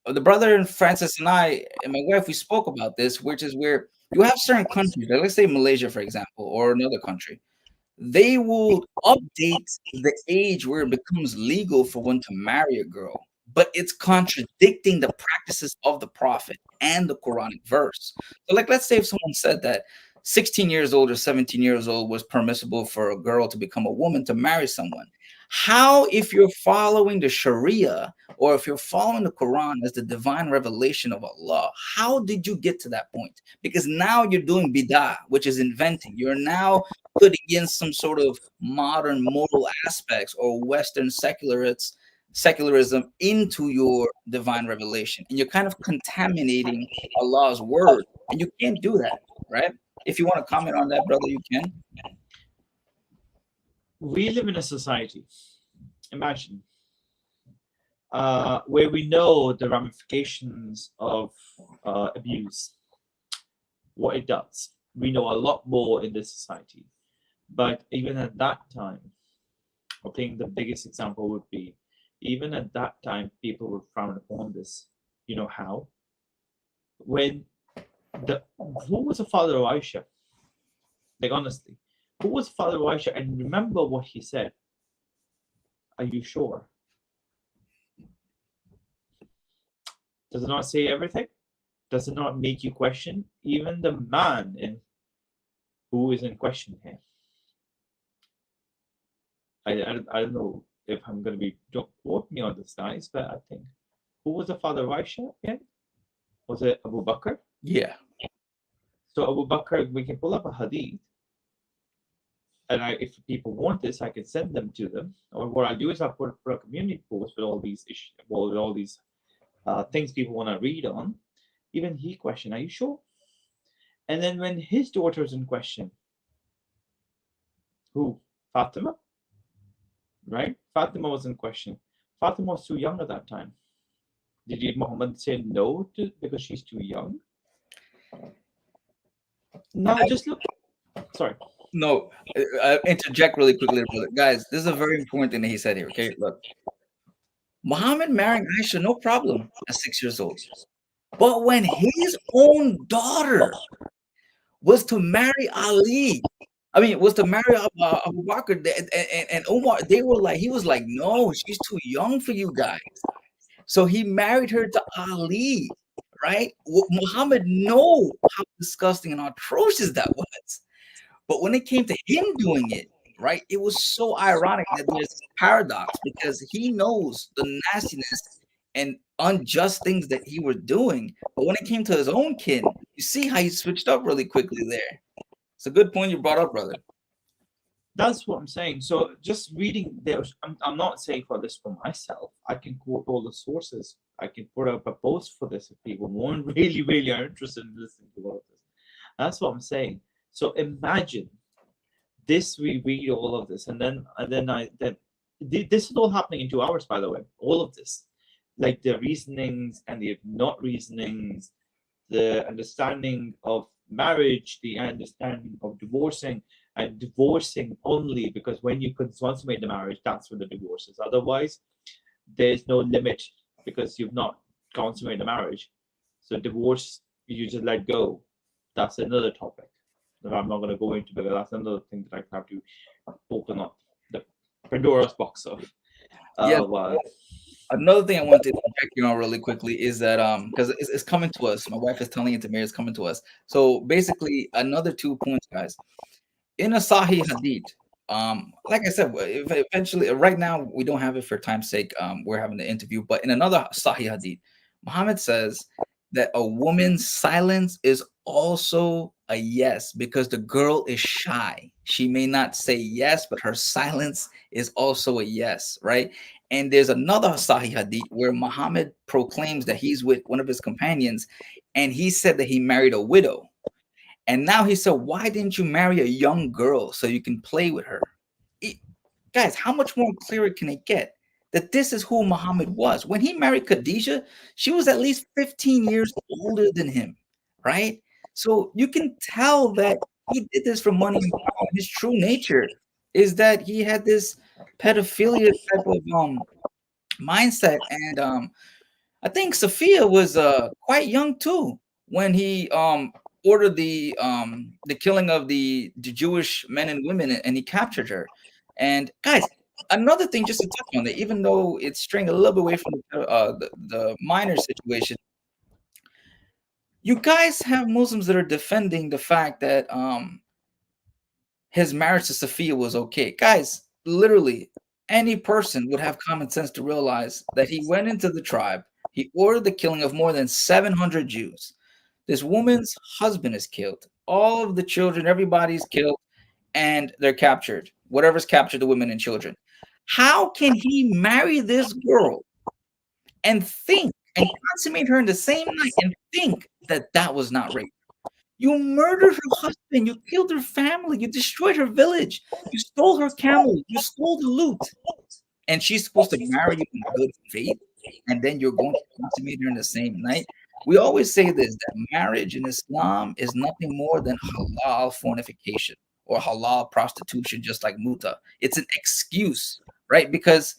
the brother and Francis and I and my wife, we spoke about this, which is where you have certain countries, like let's say Malaysia, for example, or another country, they will update the age where it becomes legal for one to marry a girl, but it's contradicting the practices of the prophet and the Quranic verse. So, like, let's say if someone said that 16 years old or 17 years old was permissible for a girl to become a woman to marry someone. How, if you're following the Sharia or if you're following the Quran as the divine revelation of Allah, how did you get to that point? Because now you're doing bidah, which is inventing. You're now putting in some sort of modern moral aspects or Western secularism into your divine revelation, and you're kind of contaminating Allah's word, and you can't do that, right? If you want to comment on that, brother, you can. We live in a society, imagine, where we know the ramifications of abuse, what it does. We know a lot more in this society. But even at that time, I think the biggest example would be, even at that time, people would frown upon this. You know how? When who was the father of Aisha? Like, honestly, who was the father of Aisha? And remember what he said. Are you sure? Does it not say everything? Does it not make you question even the man who is in question here? I don't know if I'm going to be, don't quote me on this, guys, but I think, who was the father of Aisha again? Was it Abu Bakr? Yeah. So Abu Bakr, we can pull up a hadith, and if people want this, I can send them to them. Or what I do is I put a community post with all these issues, with all these things people want to read on. Even he questioned, "Are you sure?" And then when his daughter was in question, who? Fatima, right? Fatima was in question. Fatima was too young at that time. Did Muhammad say no to because she's too young? Now just look. Sorry. No, interject really quickly, brother. Guys, this is a very important thing that he said here. Okay, look, Muhammad marrying Aisha, no problem at 6 years old. But when his own daughter was to marry Ali, I mean, was to marry Abu Bakr and Omar, they were like, he was like, no, she's too young for you guys. So he married her to Ali, right? Muhammad know how disgusting and atrocious that was. But when it came to him doing it, right, it was so ironic that there's this paradox because he knows the nastiness and unjust things that he was doing. But when it came to his own kin, you see how he switched up really quickly there. It's a good point you brought up, brother. That's what I'm saying. So just reading there's I'm not saying for this for myself. I can quote all the sources. I can put up a post for this if people want really are interested in listening to all of this. That's what I'm saying. So imagine this we read all of this and then this is all happening in 2 hours, by the way. All of this. Like the reasonings and the not reasonings, the understanding of marriage, the understanding of divorcing, and divorcing only because when you consummate the marriage, that's when the divorce is. Otherwise, there's no limit because you've not consummated the marriage. So divorce, you just let go. That's another topic that I'm not going to go into because that's another thing that I have to open up the Pandora's box of. Yeah, Well, another thing I wanted to check you on really quickly is that because it's coming to us. My wife is telling it to me. It's coming to us. So basically, another 2 points, guys. In a Sahih Hadith, like I said, if eventually, right now we don't have it for time's sake. We're having the interview, but in another Sahih Hadith, Muhammad says that a woman's silence is also a yes because the girl is shy. She may not say yes, but her silence is also a yes, right? And there's another Sahih Hadith where Muhammad proclaims that he's with one of his companions, and he said that he married a widow. And now he said, why didn't you marry a young girl so you can play with her? It- Guys, how much more clearer can it get? That this is who Muhammad was. When he married Khadijah, she was at least 15 years older than him, right? So you can tell that he did this for money and power. His true nature is that he had this pedophilia type of mindset. And I think Sophia was quite young too when he ordered the killing of the Jewish men and women, and he captured her. And guys, another thing just to touch on it, even though it's straying a little bit away from the minor situation, you guys have Muslims that are defending the fact that his marriage to Sophia was okay. Guys, literally, any person would have common sense to realize that he went into the tribe, he ordered the killing of more than 700 Jews. This woman's husband is killed. All of the children, everybody's killed, and they're captured. Whatever's captured the women and children. How can he marry this girl and think and consummate her in the same night and think that that was not rape? You murdered her husband. You killed her family. You destroyed her village. You stole her camel. You stole the loot. And she's supposed to marry you in good faith. And then you're going to consummate her in the same night. We always say this that marriage in Islam is nothing more than halal fornication or halal prostitution, just like muta. It's an excuse, right? Because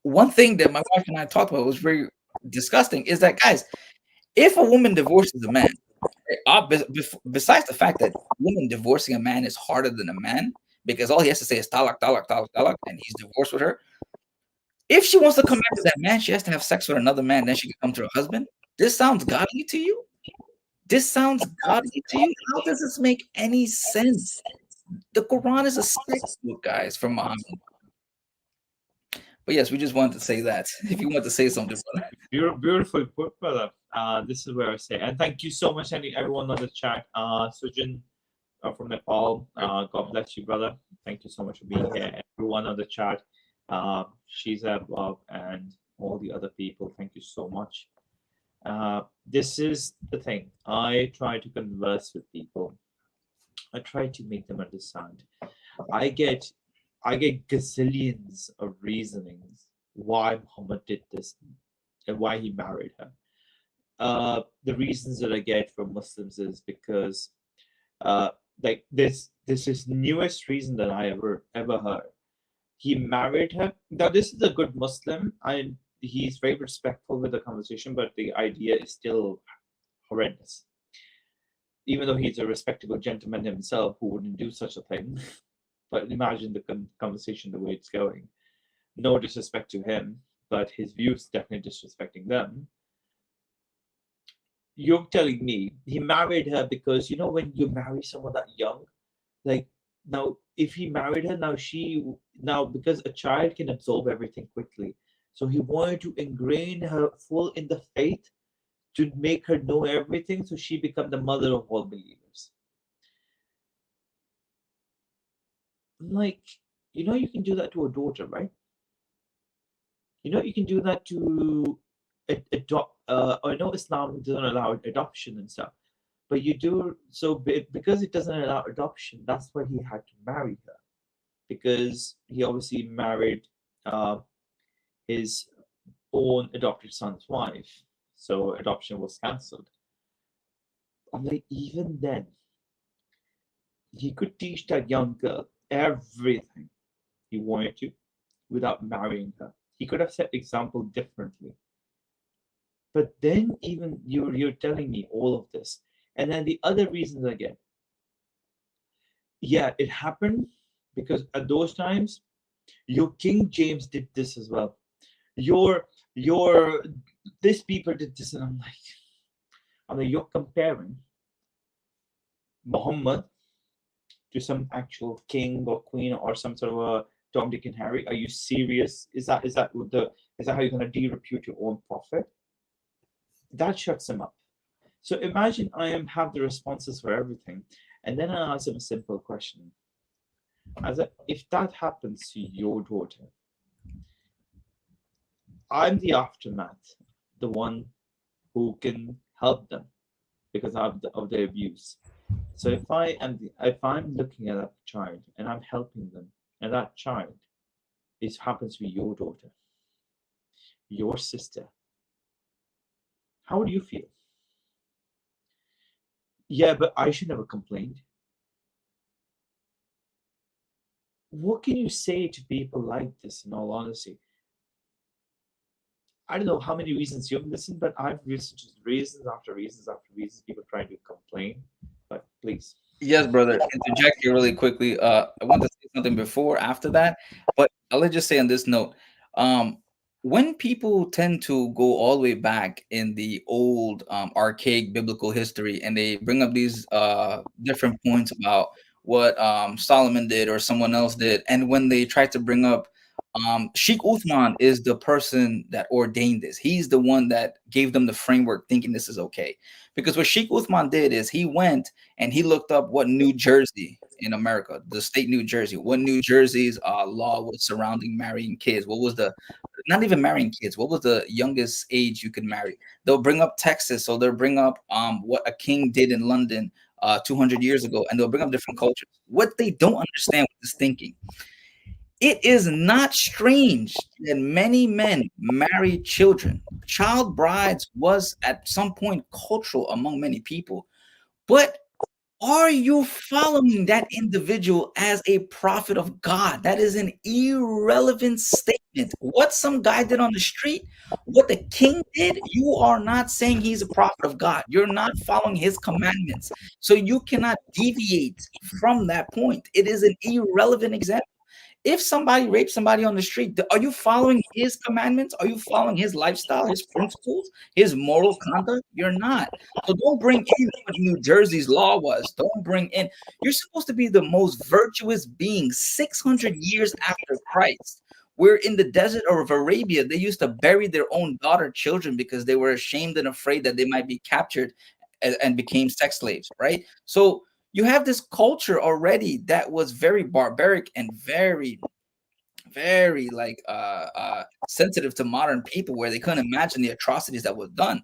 one thing that my wife and I talked about was very disgusting is that, guys, if a woman divorces a man, besides the fact that woman divorcing a man is harder than a man because all he has to say is talak, talak, talak, talak, and he's divorced with her. If she wants to come back to that man, she has to have sex with another man, then she can come to her husband. This sounds godly to you? This sounds godly to you? How does this make any sense? The Quran is a sex book, guys, from Muhammad. But yes, we just wanted to say that. If you want to say something, brother. Beautiful put, brother. This is where I say, and thank you so much, everyone on the chat. Sujin from Nepal, God bless you, brother. Thank you so much for being here. Everyone on the chat, Shiza, Bob, and all the other people, thank you so much. This is the thing. I try to converse with people. I try to make them understand. I get I get gazillions of reasonings why Muhammad did this and why he married her. The reasons that I get from Muslims is because uh, like this is newest reason that I ever heard. He married her. Now this is a good Muslim. He's very respectful with the conversation, but the idea is still horrendous. Even though he's a respectable gentleman himself who wouldn't do such a thing. But imagine the conversation, the way it's going. No disrespect to him, but his views definitely disrespecting them. You're telling me he married her because when you marry someone that young, like now if he married her now because a child can absorb everything quickly, so he wanted to ingrain her full in the faith to make her know everything, so she become the mother of all believers. Like, you can do that to a daughter, right? You can do that to adopt. I know Islam doesn't allow adoption and stuff, but you do so because it doesn't allow adoption. That's why he had to marry her, because he obviously married his own adopted son's wife, so adoption was cancelled. I'm like, even then, he could teach that young girl everything he wanted to without marrying her. He could have set example differently. But then even you're telling me all of this. And then the other reasons again. Yeah, it happened because at those times, your King James did this as well. Your this people did this, and I'm like, you're comparing Muhammad to some actual king or queen or some sort of a Tom, Dick, and Harry. Are you serious? Is that how you're gonna de-repute your own prophet? That shuts him up. So imagine have the responses for everything, and then I ask him a simple question. If that happens to your daughter, I'm the aftermath, the one who can help them because of their abuse. So if I'm looking at that child and I'm helping them, and that child happens to be your daughter, your sister, how would you feel? Yeah, but I should never complained. What can you say to people like this, in all honesty? I don't know how many reasons you've listened, but I've listened to reasons after reasons after reasons, people trying to complain. But please. Yes, brother. Interject here really quickly. I want to say something before, after that, but I'll just say on this note, um, when people tend to go all the way back in the old, archaic biblical history, and they bring up these different points about what Solomon did or someone else did, and when they try to bring up Sheikh Uthman is the person that ordained this. He's the one that gave them the framework, thinking this is okay. Because what Sheikh Uthman did is he went and he looked up what New Jersey in America, the state New Jersey, what New Jersey's law was surrounding marrying kids. What was the not even marrying kids? What was the youngest age you could marry? They'll bring up Texas, so they'll bring up what a king did in London 200 years ago, and they'll bring up different cultures. What they don't understand with this thinking, it is not strange that many men marry children. Child brides was at some point cultural among many people. But are you following that individual as a prophet of God? That is an irrelevant statement. What some guy did on the street, what the king did, you are not saying he's a prophet of God. You're not following his commandments. So you cannot deviate from that point. It is an irrelevant example. If somebody rapes somebody on the street, are you following his commandments? Are you following his lifestyle, his principles, his moral conduct? You're not. So don't bring in what New Jersey's law was. Don't bring in. You're supposed to be the most virtuous being 600 years after Christ. Where in the desert of Arabia, they used to bury their own daughter children because they were ashamed and afraid that they might be captured and became sex slaves, right? So you have this culture already that was very barbaric and very like sensitive to modern people, where they couldn't imagine the atrocities that was done.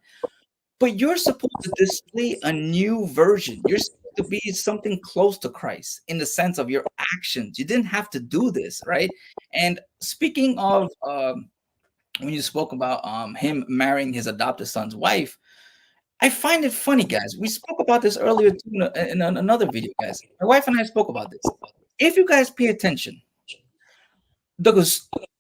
But you're supposed to display a new version. You're supposed to be something close to Christ in the sense of your actions. You didn't have to do this, right? And speaking of when you spoke about him marrying his adopted son's wife, I find it funny, guys. We spoke about this earlier too in another video, guys. My wife and I spoke about this. If you guys pay attention, the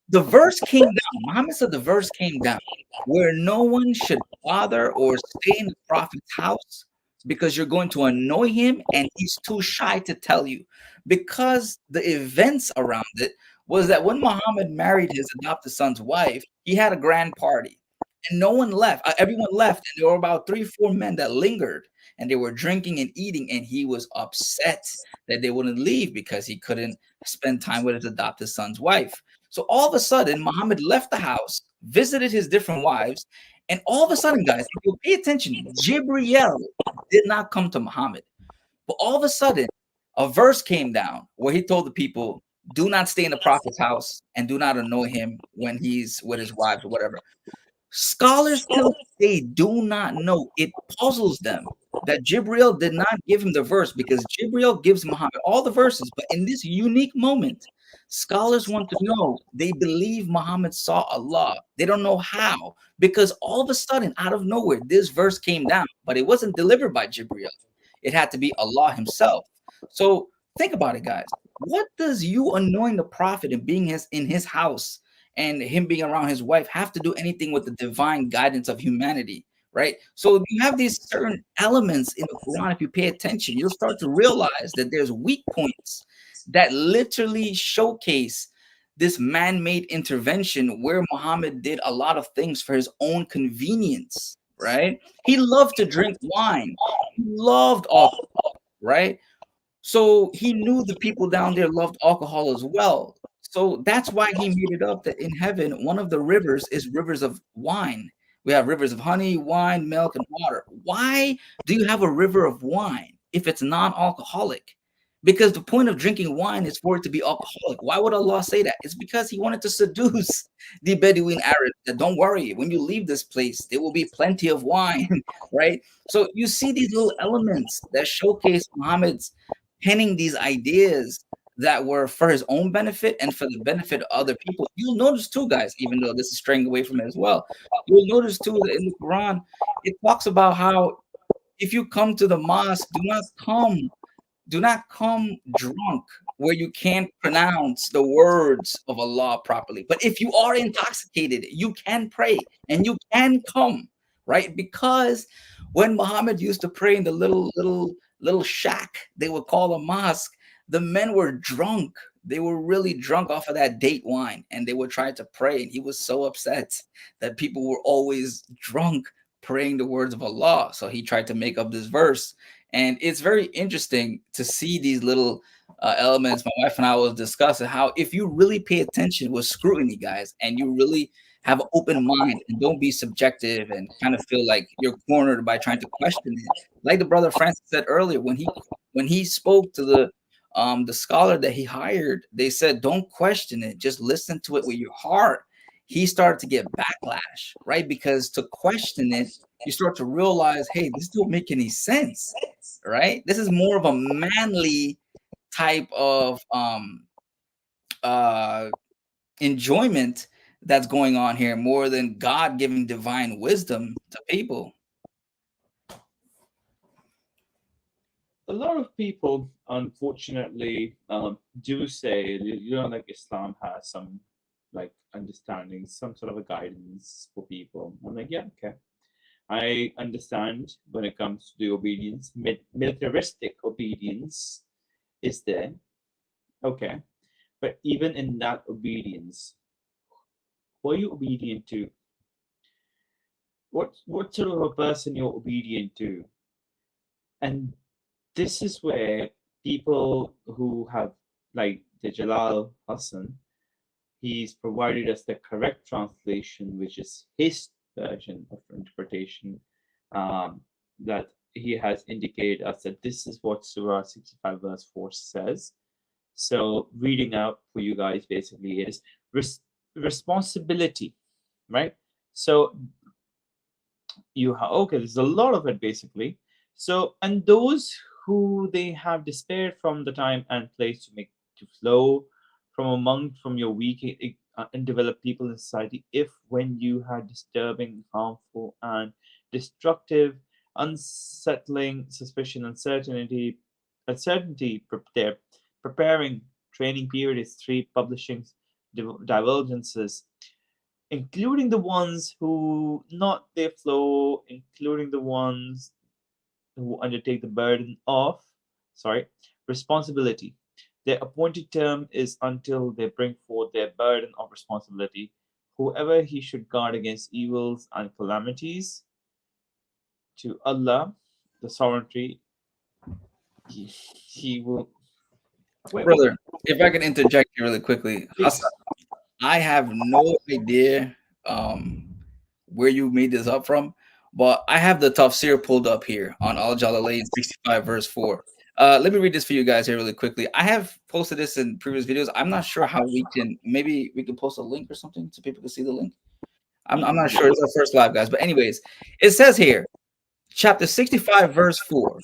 the verse came down. Muhammad said the verse came down where no one should bother or stay in the prophet's house because you're going to annoy him and he's too shy to tell you. Because the events around it was that when Muhammad married his adopted son's wife, he had a grand party and no one left. Everyone left, and there were about 3, 4 men that lingered, and they were drinking and eating, and he was upset that they wouldn't leave because he couldn't spend time with his adopted son's wife. So all of a sudden, Muhammad left the house, visited his different wives, and all of a sudden, guys, if you pay attention, Jibriel did not come to Muhammad. But all of a sudden, a verse came down where he told the people, do not stay in the prophet's house and do not annoy him when he's with his wives or whatever. Scholars till this day do not know. It puzzles them that Jibril did not give him the verse, because Jibril gives Muhammad all the verses. But in this unique moment, scholars want to know. They believe Muhammad saw Allah. They don't know how, because all of a sudden, out of nowhere, this verse came down, but it wasn't delivered by Jibril. It had to be Allah himself. So think about it, guys. What does you annoying the prophet and being in his house and him being around his wife have to do anything with the divine guidance of humanity, right? So you have these certain elements in the Quran. If you pay attention, you'll start to realize that there's weak points that literally showcase this man-made intervention where Muhammad did a lot of things for his own convenience, right? He loved to drink wine. He loved alcohol, right? So he knew the people down there loved alcohol as well. So that's why he made it up that in heaven, one of the rivers is rivers of wine. We have rivers of honey, wine, milk, and water. Why do you have a river of wine if it's non-alcoholic? Because the point of drinking wine is for it to be alcoholic. Why would Allah say that? It's because he wanted to seduce the Bedouin Arabs that don't worry, when you leave this place, there will be plenty of wine, right? So you see these little elements that showcase Muhammad's penning these ideas that were for his own benefit and for the benefit of other people. You'll notice too, guys, even though this is straying away from it as well, you'll notice too that in the Quran, it talks about how if you come to the mosque, do not come drunk where you can't pronounce the words of Allah properly. But if you are intoxicated, you can pray and you can come, right? Because when Muhammad used to pray in the little shack they would call a mosque, the men were drunk. They were really drunk off of that date wine, and they would try to pray. And he was so upset that people were always drunk praying the words of Allah. So he tried to make up this verse, and it's very interesting to see these little elements. My wife and I was discussing how if you really pay attention with scrutiny, guys, and you really have an open mind and don't be subjective and kind of feel like you're cornered by trying to question it. Like the brother Francis said earlier, when he spoke to the scholar that he hired, they said, don't question it, just listen to it with your heart. He started to get backlash, right? Because to question it, you start to realize, hey, this don't make any sense, right? This is more of a manly type of uh enjoyment that's going on here, more than God giving divine wisdom to people. A lot of people, unfortunately, do say, like Islam has some like understanding, some sort of a guidance for people. I'm like, yeah, okay. I understand when it comes to the obedience, militaristic obedience is there, okay. But even in that obedience, who are you obedient to? What sort of a person you're obedient to? And this is where people who have, like the Jalal Hassan, He's provided us the correct translation, which is his version of interpretation, um, that he has indicated us that this is what Surah 65 verse 4 says. So reading out for you guys basically is responsibility, right? So okay, there's a lot of it basically. So, and those who they have despaired from the time and place to make to flow from your weak and developed people in society, if when you had disturbing, harmful, and destructive, unsettling suspicion, uncertainty prepare, preparing training period is three publishing divergences, including the ones who not their flow, including the ones who undertake the burden of, sorry, responsibility. Their appointed term is until they bring forth their burden of responsibility. Whoever he should guard against evils and calamities to Allah, the sovereignty, he will. Wait, what? Brother, if I can interject here really quickly, Please. Hassan, I have no idea um, where you made this up from, but I have the tafsir pulled up here on Al Jalalain 65 verse 4. Let me read this for you guys here really quickly. I have posted this in previous videos. I'm not sure how we can, maybe we can post a link or something so people can see the link. I'm not sure. It's our first live, guys. But anyways, it says here, chapter 65, verse 4.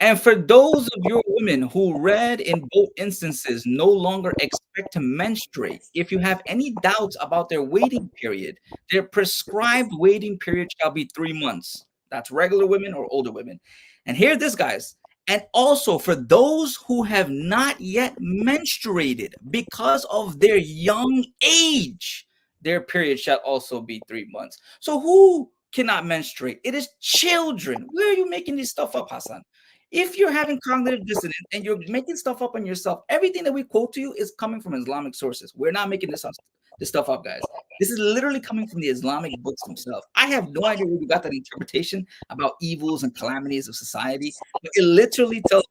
And for those of your women who read in both instances no longer expect to menstruate, if you have any doubts about their waiting period, their prescribed waiting period shall be 3 months. That's regular women or older women. And hear this, guys. And also for those who have not yet menstruated because of their young age, their period shall also be 3 months. So who cannot menstruate? It is children. Where are you making this stuff up, Hassan? If you're having cognitive dissonance and you're making stuff up on yourself, everything that we quote to you is coming from Islamic sources. We're not making this stuff up, guys. This is literally coming from the Islamic books themselves. I have no idea where you got that interpretation about evils and calamities of society, but it literally tells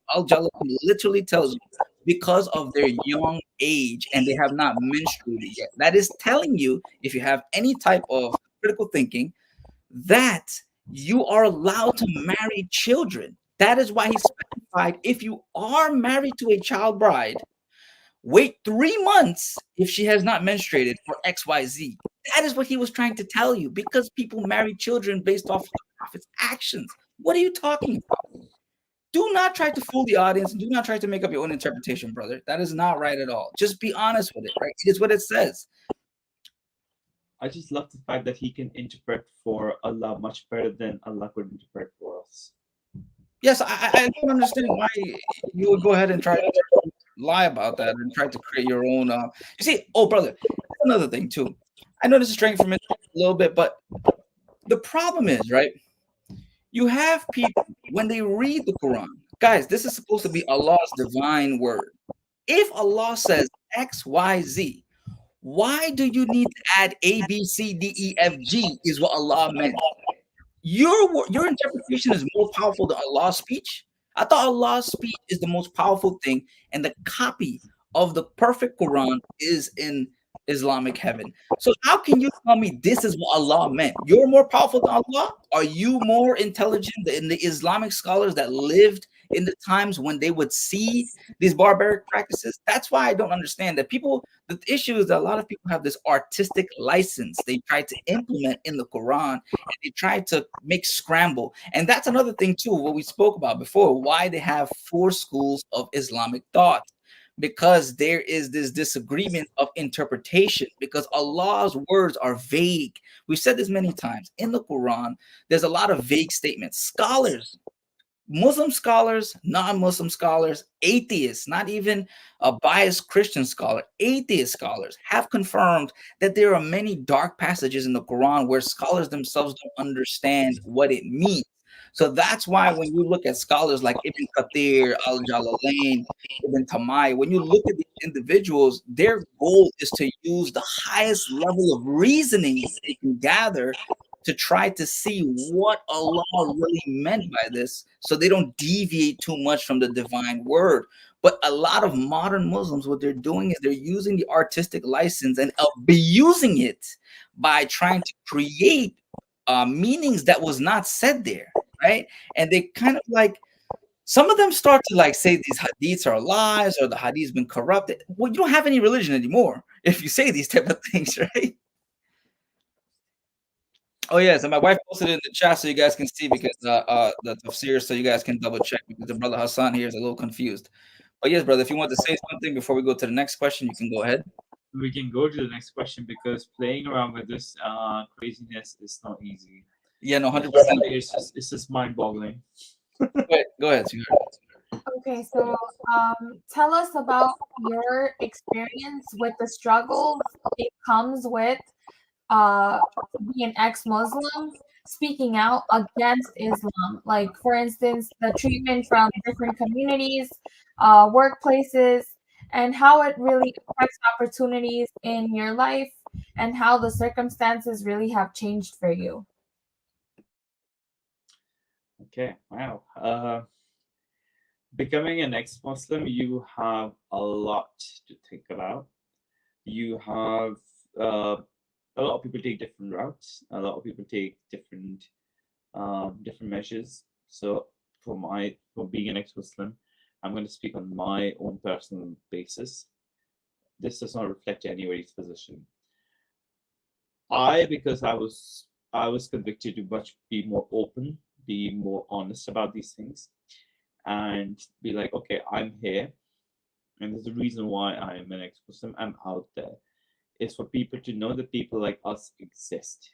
literally tells you because of their young age and they have not menstruated yet. That is telling you, if you have any type of critical thinking, that you are allowed to marry children. That is why he specified if you are married to a child bride, wait 3 months if she has not menstruated for XYZ. That is what he was trying to tell you because people marry children based off of the prophet's actions. What are you talking about? Do not try to fool the audience and do not try to make up your own interpretation, brother. That is not right at all. Just be honest with it, right? It is what it says. I just love the fact that he can interpret for Allah much better than Allah could interpret for us. Yes, I don't understand why you would go ahead and try to lie about that and try to create your own. You see, oh brother, that's another thing too. I know this is straying from it a little bit, but the problem is, right? You have people when they read the Quran, guys. This is supposed to be Allah's divine word. If Allah says X, Y, Z, why do you need to add A, B, C, D, E, F, G? Is what Allah meant. Your interpretation is more powerful than Allah's speech. I thought Allah's speech is the most powerful thing, and the copy of the perfect Quran is in Islamic heaven. So how can you tell me this is what Allah meant? You're more powerful than Allah? Are you more intelligent than the Islamic scholars that lived in the times when they would see these barbaric practices? That's why I don't understand that people. The issue is that a lot of people have this artistic license they try to implement in the Quran and they try to make scramble. And that's another thing too, what we spoke about before, why they have 4 schools of Islamic thought. Because there is this disagreement of interpretation, because Allah's words are vague. We've said this many times. In the Quran, there's a lot of vague statements. Scholars, Muslim scholars, non-Muslim scholars, atheists, not even a biased Christian scholar, atheist scholars have confirmed that there are many dark passages in the Quran where scholars themselves don't understand what it means. So that's why when you look at scholars like Ibn Kathir, Al-Jalalain, Ibn Tamay, when you look at these individuals, their goal is to use the highest level of reasoning they can gather to try to see what Allah really meant by this so they don't deviate too much from the divine word. But a lot of modern Muslims, what they're doing is they're using the artistic license and abusing it by trying to create meanings that was not said there, right? And they kind of like some of them start to like say these hadiths are lies or the hadith's been corrupted. Well, you don't have any religion anymore if you say these type of things, right? Oh yes, and my wife posted it in the chat so you guys can see because the tafsir, so you guys can double check because the brother Hassan here is a little confused. But yes, brother, if you want to say something before we go to the next question, you can go ahead. We can go to the next question because playing around with this craziness is not easy. Yeah, no, 100%. It's just mind-boggling. Go ahead, sweetheart. Okay, so tell us about your experience with the struggles it comes with uh, being ex-Muslim, speaking out against Islam. Like, for instance, the treatment from different communities, workplaces, and how it really affects opportunities in your life and how the circumstances really have changed for you. Okay, wow. Becoming an ex-Muslim, you have a lot to think about. You have a lot of people take different routes. A lot of people take different measures. So for being an ex-Muslim, I'm going to speak on my own personal basis. This does not reflect anybody's position. Because I was convicted to be more open, be more honest about these things, and be like, okay, I'm here, and there's a reason why I'm an ex-Muslim. I'm out there. It's for people to know that people like us exist,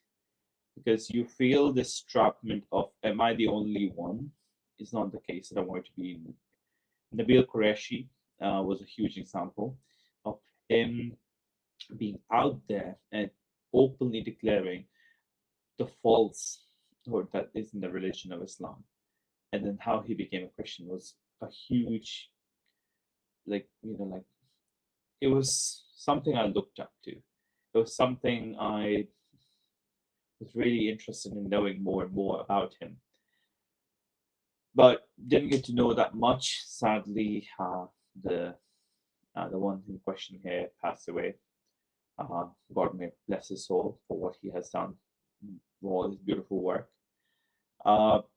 because you feel this trapment of, am I the only one? It's not the case that I want to be in. Nabil Qureshi was a huge example of him being out there and openly declaring the false or that is in the religion of Islam. And then how he became a Christian was a huge, like it was something I looked up to. It was something I was really interested in knowing more and more about him. But didn't get to know that much. Sadly, the one in question here passed away. God may bless his soul for what he has done, for all his beautiful work.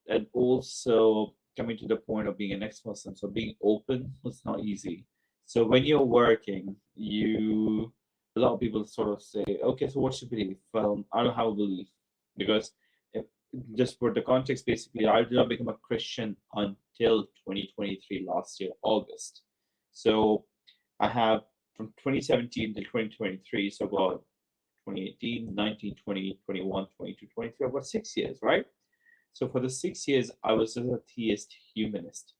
And also coming to the point of being an ex-Muslim, so being open was not easy. So when you're working, a lot of people sort of say, okay, so what's your belief? Well, I don't have a belief because if, just for the context, basically, I did not become a Christian until 2023 last year, August. So I have from 2017 to 2023, so about 2018, 19, 20, 21, 22, 23, about 6 years, right? So for the 6 years, I was just a theist humanist.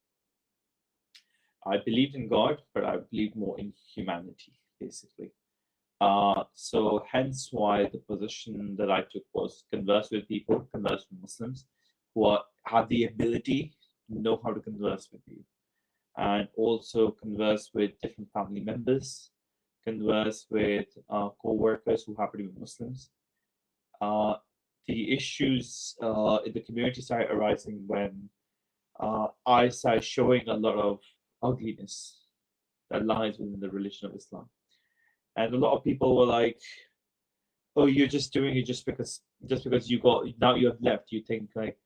I believed in God, but I believed more in humanity, basically. So hence why the position that I took was converse with people, converse with Muslims who have the ability to know how to converse with you, and also converse with different family members, converse with co-workers who happen to be Muslims. The issues in the community started arising when I started showing a lot of ugliness that lies within the religion of Islam. And a lot of people were like, "Oh, you're just doing it just because you got now you have left. You think like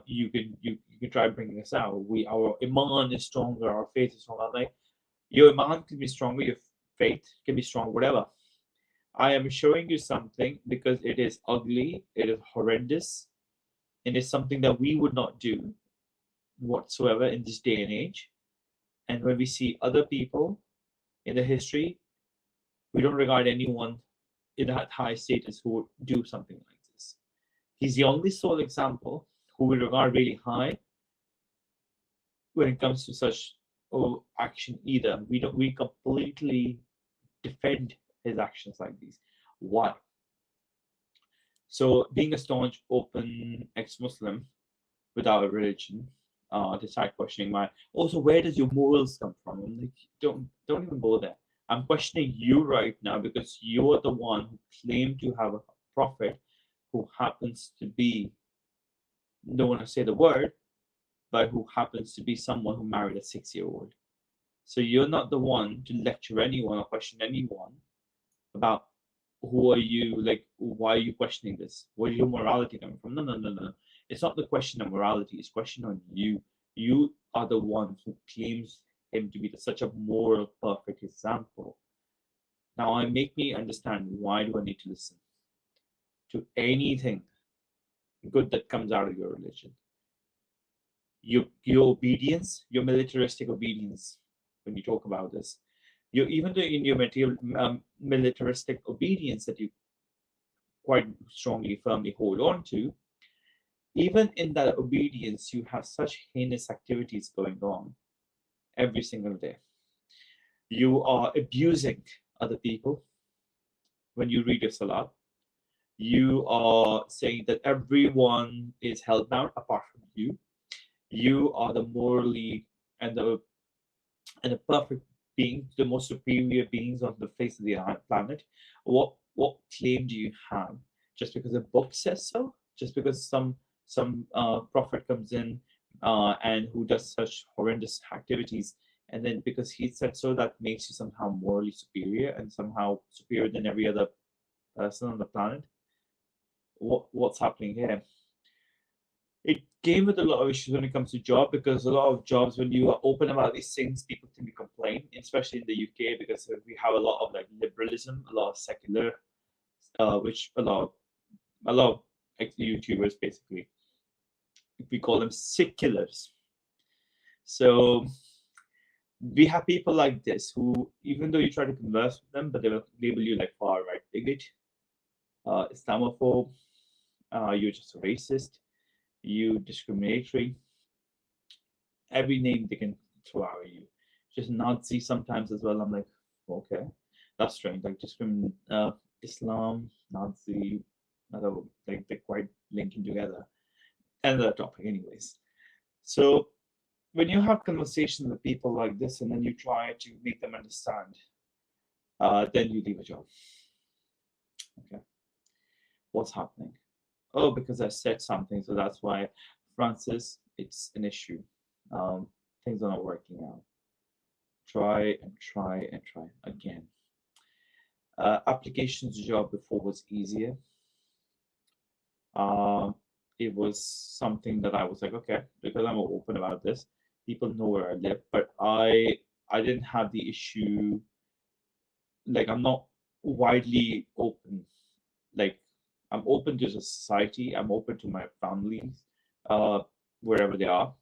you can try bringing us out. Our iman is stronger, our faith is stronger." I'm like, your iman can be stronger, your faith can be strong, whatever. I am showing you something because it is ugly, it is horrendous, and it's something that we would not do whatsoever in this day and age. And when we see other people in the history, we don't regard anyone in that high status who would do something like this. He's the only sole example who we regard really high when it comes to such action either. We completely defend his actions like these. Why? So being a staunch, open ex-Muslim without a religion, to start questioning my also where does your morals come from? I'm like, don't even go there. I'm questioning you right now because you're the one who claimed to have a prophet who happens to be, don't want to say the word, but who happens to be someone who married a 6-year-old. So you're not the one to lecture anyone or question anyone about who are you, like why are you questioning this? Where is your morality coming from? No, no, no, no. It's not the question of morality, it's question on you. You are the one who claims him to be such a moral perfect example. Now I make me understand why do I need to listen to anything good that comes out of your religion. Your obedience, your militaristic obedience, when you talk about this, you even though in your material militaristic obedience that you quite strongly, firmly hold on to, even in that obedience, you have such heinous activities going on every single day. You are abusing other people when you read your salat. You are saying that everyone is held down apart from you. You are the morally and the perfect being, the most superior beings on the face of the planet. What claim do you have? Just because a book says so? Just because some prophet comes in and who does such horrendous activities, and then because he said so, that makes you somehow morally superior and somehow superior than every other person on the planet? What's happening here? It came with a lot of issues when it comes to job, because a lot of jobs, when you are open about these things, people tend to complain, especially in the UK, because we have a lot of like liberalism, a lot of secular, which a lot of YouTubers basically, we call them seculars. So we have people like this who, even though you try to converse with them, but they will label you like far right bigot, Islamophobe, you're just a racist, you discriminatory, every name they can throw at you. Just Nazi sometimes as well. I'm like, okay, that's strange. Like Islam, Nazi, like they're quite linking together. Another topic, anyways. So when you have conversations with people like this, and then you try to make them understand, then you leave a job. Okay, what's happening? Oh, because I said something, so that's why, Francis, it's an issue. Things are not working out. Try and try and try again. Applications job before was easier. Um, it was something that I was like, okay, because I'm open about this, people know where I live, but I didn't have the issue. Like I'm not widely open. Like I'm open to the society. I'm open to my families, uh, wherever they are,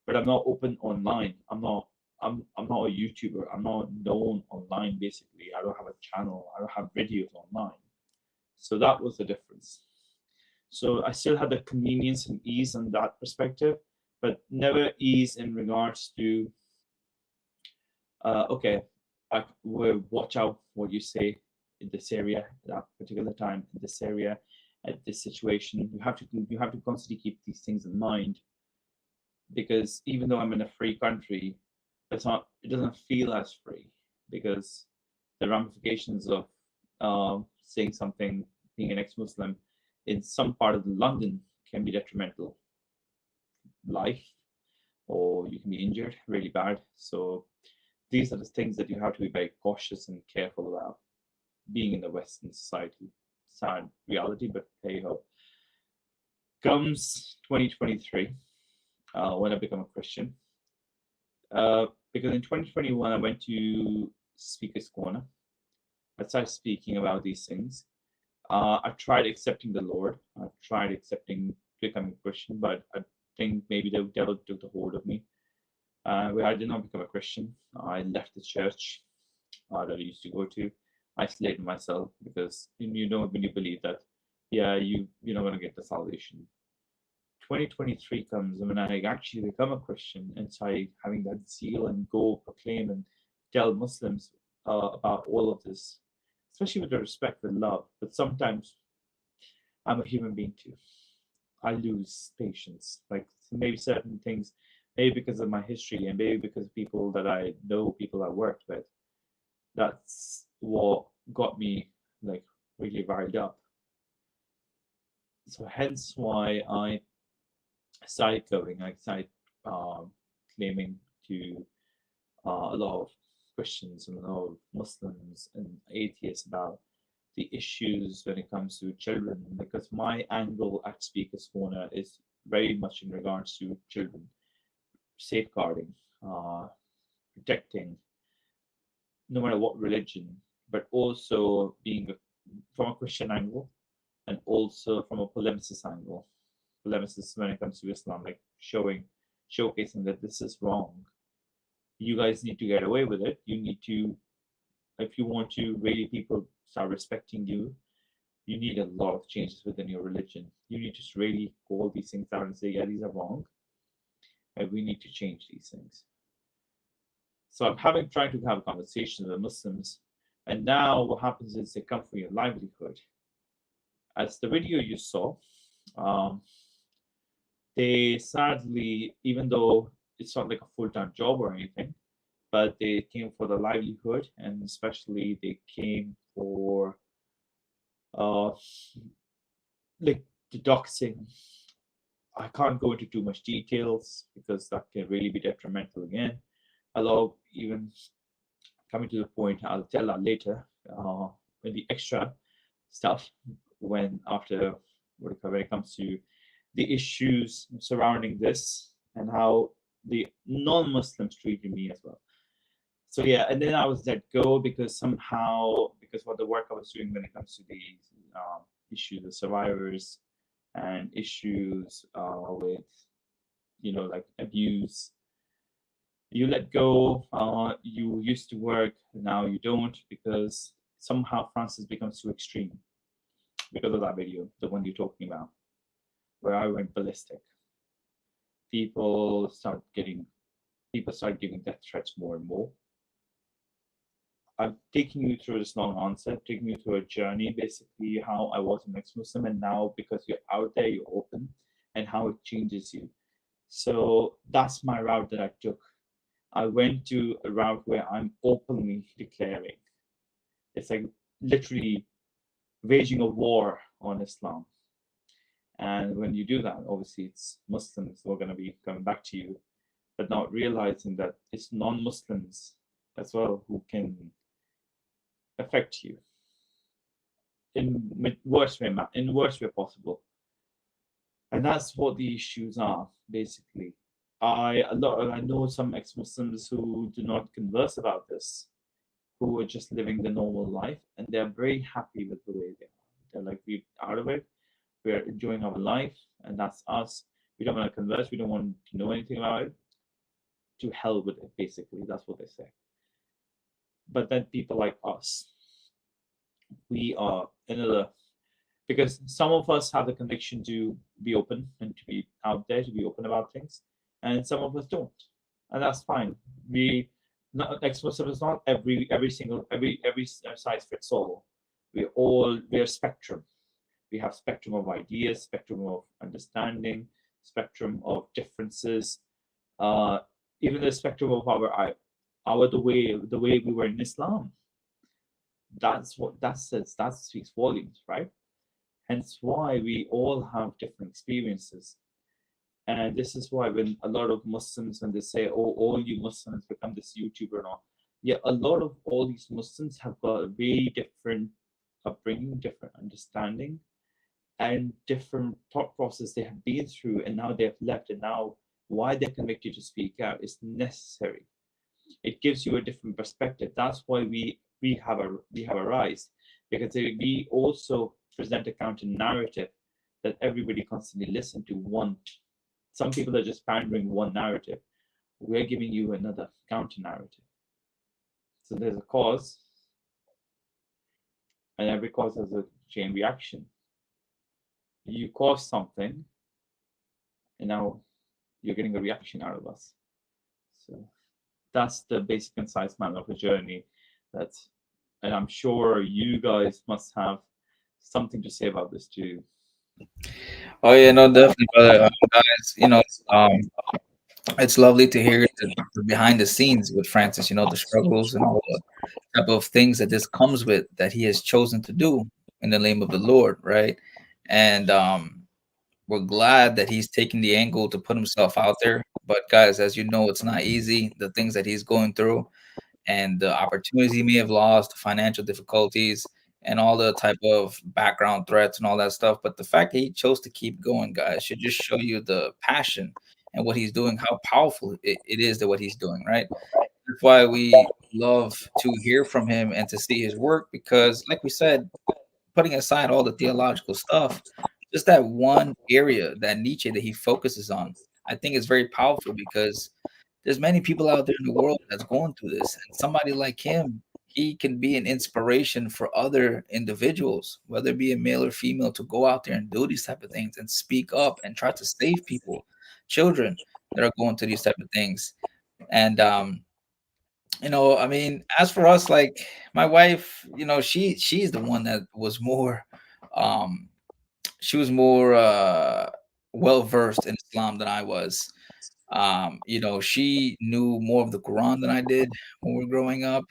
but I'm not open online. I'm not a YouTuber. I'm not known online. Basically, I don't have a channel. I don't have videos online. So that was the difference. So I still had the convenience and ease in that perspective, but never ease in regards to okay, I will watch out what you say in this area at that particular time in this area at this situation. You have to constantly keep these things in mind, because even though I'm in a free country, it doesn't feel as free, because the ramifications of saying something, being an ex-Muslim in some part of London can be detrimental, life, or you can be injured really bad. So these are the things that you have to be very cautious and careful about being in the Western society. Sad reality, but hey ho. Comes 2023, when I become a Christian. Because in 2021, I went to Speaker's Corner. I started speaking about these things. I tried accepting the Lord. I tried accepting becoming a Christian, but I think maybe the devil took the hold of me. Where I did not become a Christian. I left the church that I used to go to, isolated myself, because when you believe that, yeah, you're not going to get the salvation. 2023 comes, and when I actually become a Christian and start having that zeal and go proclaim and tell Muslims about all of this, especially with the respect and love. But sometimes I'm a human being too. I lose patience. Like maybe certain things, maybe because of my history and maybe because of people that I know, people I worked with, that's what got me like really riled up. So hence why I started going. I started claiming to a lot of Christians and a lot of Muslims and atheists about the issues when it comes to children, because my angle at Speakers Corner is very much in regards to children, safeguarding, uh, protecting, no matter what religion, but also being from a Christian angle and also from a polemicist angle. Polemicist when it comes to Islam, like showcasing that this is wrong. You guys need to get away with it. You need to, if you want to really people start respecting you, you need a lot of changes within your religion. You need to really call these things out and say, yeah, these are wrong, and we need to change these things. So I'm having trying to have a conversation with Muslims, and now what happens is they come for your livelihood. As the video you saw, um, they sadly, even though it's not like a full-time job or anything, but they came for the livelihood, and especially they came for uh, like the doxing. I can't go into too much details because that can really be detrimental again. Although even coming to the point, I'll tell that later. When the extra stuff, when after when it comes to the issues surrounding this and how the non-Muslims treated me as well. So yeah, and then I was let go because somehow because what the work I was doing when it comes to the issues of survivors and issues with like abuse, you let go. You used to work, now you don't because somehow Francis becomes too extreme because of that video, the one you're talking about, where I went ballistic. People start giving death threats more and more. I'm taking you through this long answer, taking you through a journey, basically how I was an ex-Muslim, and now because you're out there, you're open, and how it changes you. So that's my route that I took. I went to a route where I'm openly declaring. It's like literally waging a war on Islam. And when you do that, obviously it's Muslims who are going to be coming back to you, but not realizing that it's non-Muslims as well who can affect you in worst way possible. And that's what the issues are basically. I know some ex-Muslims who do not converse about this, who are just living the normal life, and they're very happy with the way they are. They're like, we're out of it, we're enjoying our life, and that's us. We don't want to converse, we don't want to know anything about it. To hell with it, basically. That's what they say. But then people like us, we are another, because some of us have the conviction to be open and to be out there, to be open about things, and some of us don't, and that's fine. We not ex-Muslim is not every single every size fits all. We're a spectrum. We have spectrum of ideas, spectrum of understanding, spectrum of differences, even the spectrum of our the way we were in Islam. That's what that says. That speaks volumes, right? Hence why we all have different experiences. And this is why when a lot of Muslims, when they say, oh, all you Muslims become this YouTuber and all, yeah, a lot of all these Muslims have got a very different upbringing, different understanding, and different thought process they have been through, and now they have left, and now why they're convicted to speak out is necessary. It gives you a different perspective. That's why we have a rise, because we also present a counter narrative that everybody constantly listen to. Some people are just pandering one narrative. We're giving you another counter narrative. So there's a cause, and every cause has a chain reaction. You cause something, and now you're getting a reaction out of us. So that's the basic concise manner of a journey. And I'm sure you guys must have something to say about this too. Oh yeah, no, definitely, brother. Guys, it's lovely to hear the behind the scenes with Francis. The struggles and all the type of things that this comes with that he has chosen to do in the name of the Lord, right? And we're glad that he's taking the angle to put himself out there But guys, as you know, it's not easy. The things that he's going through and the opportunities he may have lost, the financial difficulties, and all the type of background threats and all that stuff. But the fact that he chose to keep going, guys, should just show you the passion and what he's doing, how powerful it is that what he's doing, right? That's why we love to hear from him and to see his work because, like we said, putting aside all the theological stuff, just that one area, that niche that he focuses on, I think is very powerful because there's many people out there in the world that's going through this, and somebody like him, he can be an inspiration for other individuals, whether it be a male or female, to go out there and do these type of things and speak up and try to save people, children that are going through these type of things. And I mean, as for us, like my wife, she's the one that was more um she was more well versed in Islam than I was. She knew more of the Quran than I did when we were growing up.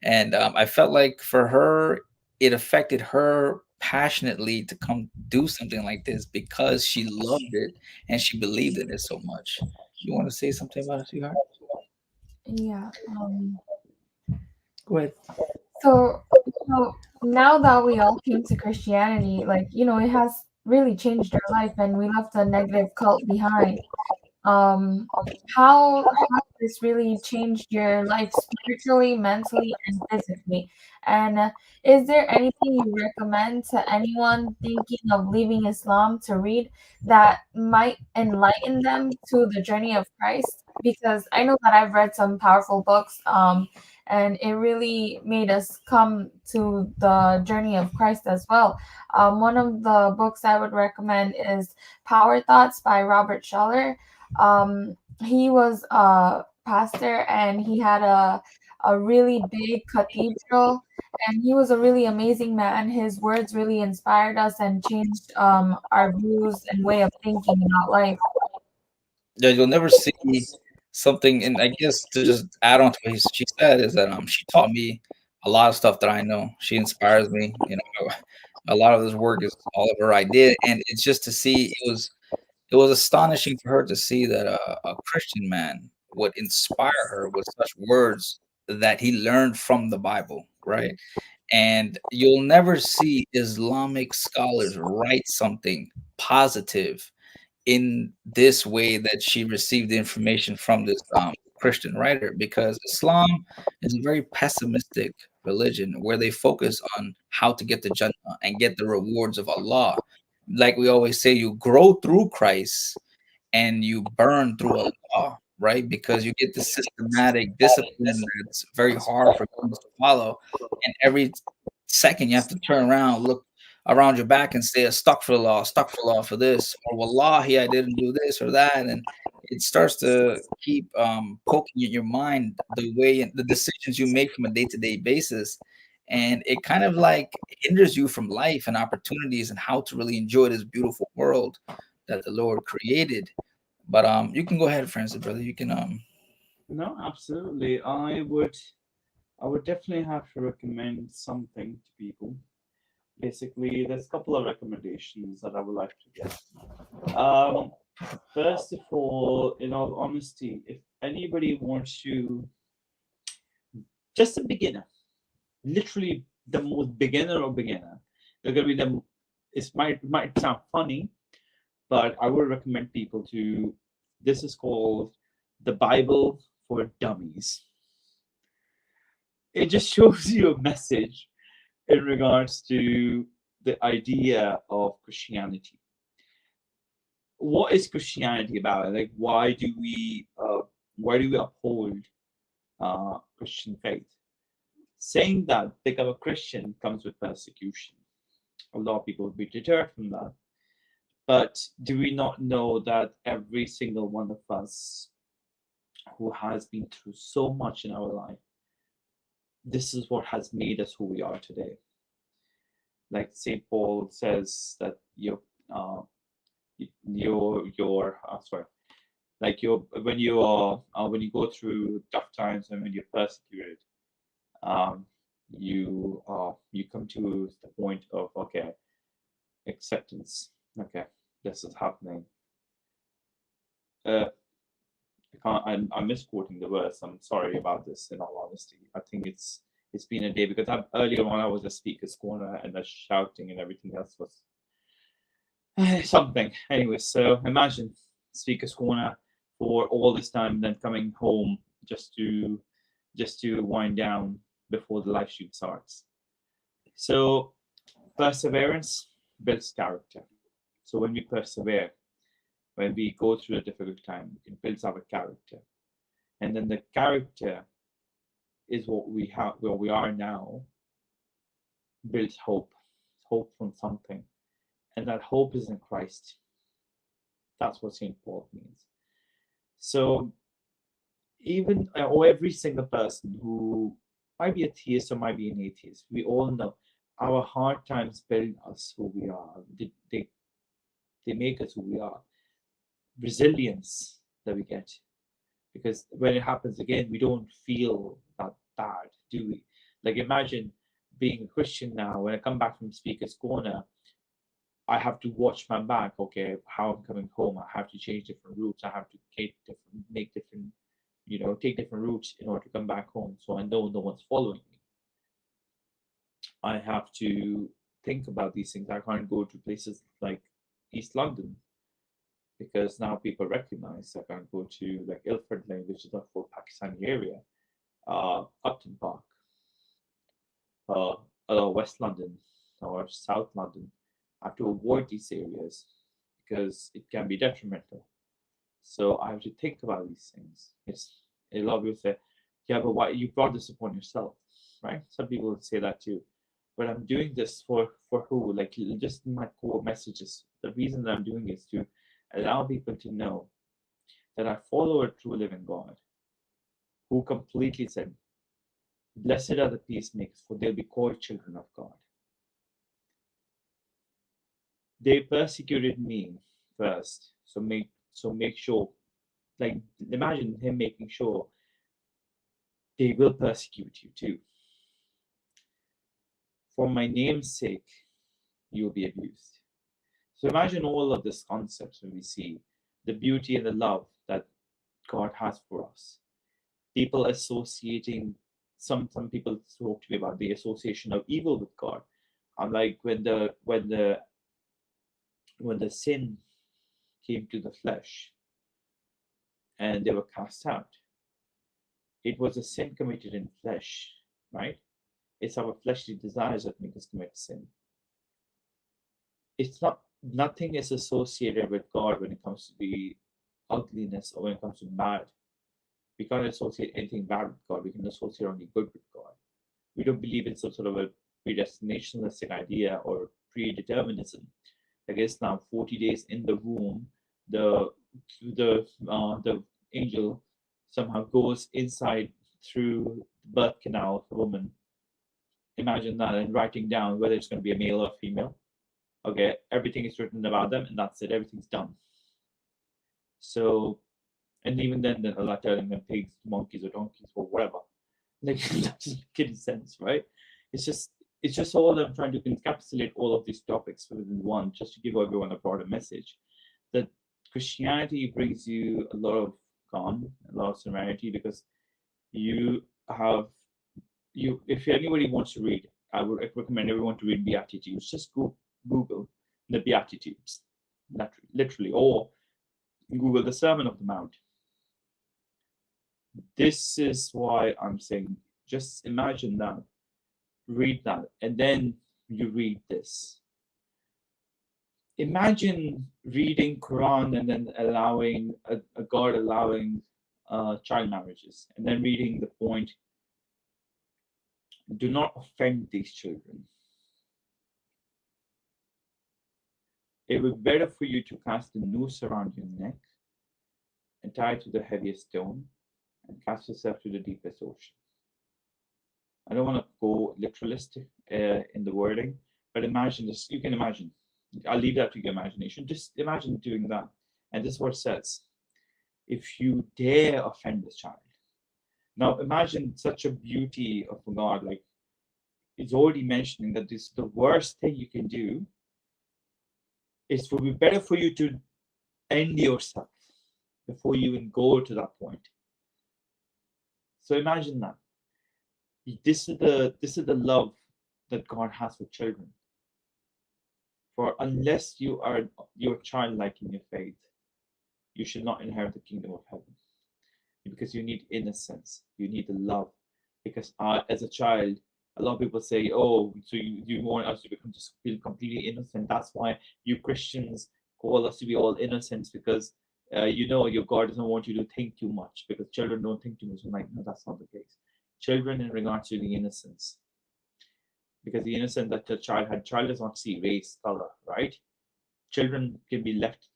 And I felt like for her, it affected her passionately to come do something like this because she loved it and she believed in it so much. You want to say something about it, sweetheart? Yeah. Go ahead. So, now that we all came to Christianity, like, it has really changed our life and we left a negative cult behind. Um, how has this really changed your life spiritually, mentally, and physically? And is there anything you recommend to anyone thinking of leaving Islam to read that might enlighten them to the journey of Christ? Because I know that I've read some powerful books, and it really made us come to the journey of Christ as well. One of the books I would recommend is Power Thoughts by Robert Schuller. He was a pastor and he had a really big cathedral, and he was a really amazing man. His words really inspired us and changed our views and way of thinking about life. Yeah, you'll never see something, and I guess to just add on to what she said is that she taught me a lot of stuff that I know. She inspires me. A lot of this work is all of her idea, and it's just to see it was astonishing for her to see that a Christian man would inspire her with such words that he learned from the Bible, right? And you'll never see Islamic scholars write something positive in this way that she received the information from this Christian writer, because Islam is a very pessimistic religion where they focus on how to get to Jannah and get the rewards of Allah. Like we always say, you grow through Christ and you burn through Allah, right? Because you get the systematic discipline that's very hard for humans to follow. And every second you have to turn around, look around your back and say, stuck for law for this, or wallahi, I didn't do this or that. And it starts to keep poking at your mind the way and the decisions you make from a day-to-day basis. And it kind of like hinders you from life and opportunities and how to really enjoy this beautiful world that the Lord created. But you can go ahead, Francis, brother. You can No, absolutely. I would definitely have to recommend something to people. Basically, there's a couple of recommendations that I would like to get. First of all, in all honesty, if anybody wants to, just a beginner, literally the most beginner of beginner, they're gonna be the. It might sound funny, but I would recommend people to. This is called the Bible for Dummies. It just shows you a message in regards to the idea of Christianity. What is Christianity about? Like, why do we uphold Christian faith? Saying that become a Christian comes with persecution. A lot of people will be deterred from that. But do we not know that every single one of us who has been through so much in our life, this is what has made us who we are today? Like Saint Paul says that uh, your sorry, like your when you go through tough times and when you're persecuted, um, you come to the point of, okay, acceptance. Okay, this is happening. Uh, I'm misquoting the verse. I'm sorry about this. In all honesty, I think it's been a day because earlier on I was a speaker's corner and the shouting and everything else was something. Anyway, so imagine speaker's corner for all this time, and then coming home just to wind down before the live shoot starts. So perseverance builds character. So when we persevere, when we go through a difficult time, it builds our character. And then the character is what we have, where we are now, builds hope from something. And that hope is in Christ. That's what St. Paul means. So even, or every single person who might be a theist or might be an atheist, we all know our hard times build us who we are. They make us who we are. Resilience that we get, because when it happens again, we don't feel that bad, do we? Like imagine being a Christian now. When I come back from Speaker's Corner, I have to watch my back. Okay, how I'm coming home, I have to change different routes. I have to take different, take different routes in order to come back home. So I know no one's following me. I have to think about these things. I can't go to places like East London because now people recognize. I can't go to like Ilford Lane, which is a full Pakistani area, Upton Park, West London or South London. I have to avoid these areas because it can be detrimental. So I have to think about these things. It's a lot of people say, yeah, but why you brought this upon yourself, right? Some people would say that too. But I'm doing this for who? Like just my core messages. The reason that I'm doing is to allow people to know that I follow a true living God who completely said, blessed are the peacemakers, for they'll be called children of God. They persecuted me first, so make sure, like imagine him making sure they will persecute you too. For my name's sake, you'll be abused. So imagine all of these concepts when we see the beauty and the love that God has for us. People associating, some people talk to me about the association of evil with God. I'm like when the sin came to the flesh and they were cast out, it was a sin committed in flesh, right? It's our fleshly desires that make us commit sin. It's not, nothing is associated with God when it comes to the ugliness or when it comes to bad. We can't associate anything bad with God. We can associate only good with God. We don't believe in some sort of a predestinationistic idea or predeterminism. Like Islam, 40 days in the womb, the angel somehow goes inside through the birth canal of a woman. Imagine that, and writing down whether it's going to be a male or a female. Okay, everything is written about them, and that's it. Everything's done. So, and even then Allah telling them pigs, monkeys, or donkeys, or whatever. Like that doesn't make any sense, right? It's just all I'm trying to encapsulate all of these topics within one, just to give everyone a broader message that Christianity brings you a lot of calm, a lot of serenity, because you have if anybody wants to read, I would recommend everyone to read Beatitudes. Just Google the Beatitudes, literally, or Google the Sermon of the Mount. This is why I'm saying, just imagine that, read that, and then you read this. Imagine reading Quran and then allowing a God allowing child marriages, and then reading the point, do not offend these children. It would be better for you to cast a noose around your neck and tie it to the heaviest stone and cast yourself to the deepest ocean. I don't want to go literalistic in the wording, but imagine this. You can imagine. I'll leave that to your imagination. Just imagine doing that. And this is what it says. If you dare offend this child. Now imagine such a beauty of God. Like it's already mentioning that this the worst thing you can do is would be better for you to end yourself before you even go to that point. So imagine that. This is the love that God has for children. For unless you're childlike in your faith, you should not inherit the kingdom of heaven. Because you need innocence, you need the love. Because as a child, a lot of people say, "Oh, so you want us to become just feel completely innocent? That's why you Christians call us to be all innocent because your God doesn't want you to think too much because children don't think too much." I'm like, no, that's not the case. Children, in regards to the innocence, because the innocence that the child does not see race, color, right? Children can be left,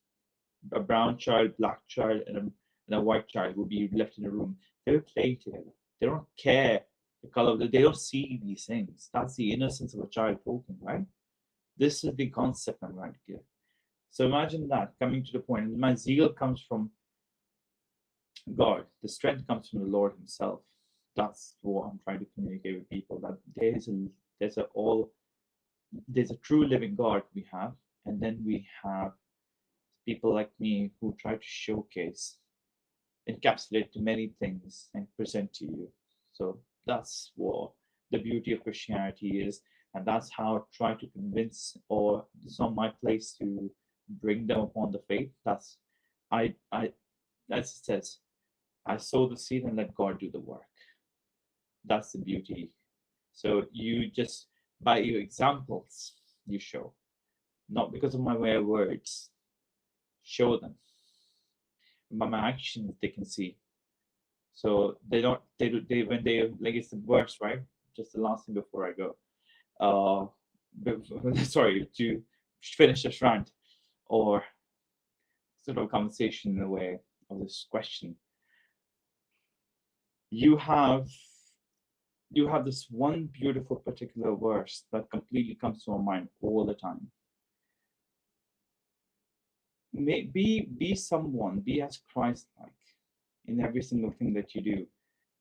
a brown child, black child, and a white child will be left in a room. They're playing together. They don't care the color. They don't see these things. That's the innocence of a child talking, right? This is the concept I'm trying to give. So imagine that coming to the point. My zeal comes from God. The strength comes from the Lord Himself. That's what I'm trying to communicate with people. That there's a all there's a true living God we have, and then we have people like me who try to showcase, encapsulate many things and present to you. So that's what the beauty of Christianity is, and that's how I try to convince, or it's not my place to bring them upon the faith. I as it says, I sow the seed and let God do the work. That's the beauty. So you just by your examples you show, not because of my mere words, show them by my actions they can see. So they don't they when they like it's the worst, right? Just the last thing before I go. Sorry to finish this rant or sort of conversation in a way of this question. You have you have this one beautiful particular verse that completely comes to my mind all the time. Be someone, be as Christ-like in every single thing that you do,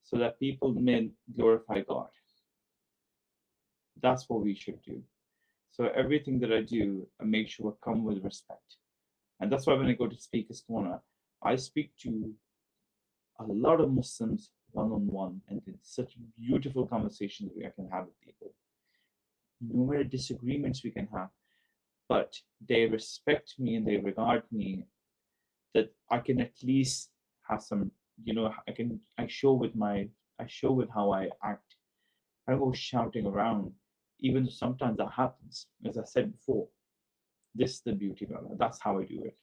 so that people may glorify God. That's what we should do. So everything that I do, I make sure I come with respect. And that's why when I go to Speaker's Corner, I speak to a lot of Muslims one on one, and it's such beautiful conversations we can have with people. No matter disagreements we can have, but they respect me and they regard me, that I can at least have some, I show with how I act. I go shouting around, even though sometimes that happens. As I said before, this is the beauty of it. That's how I do it.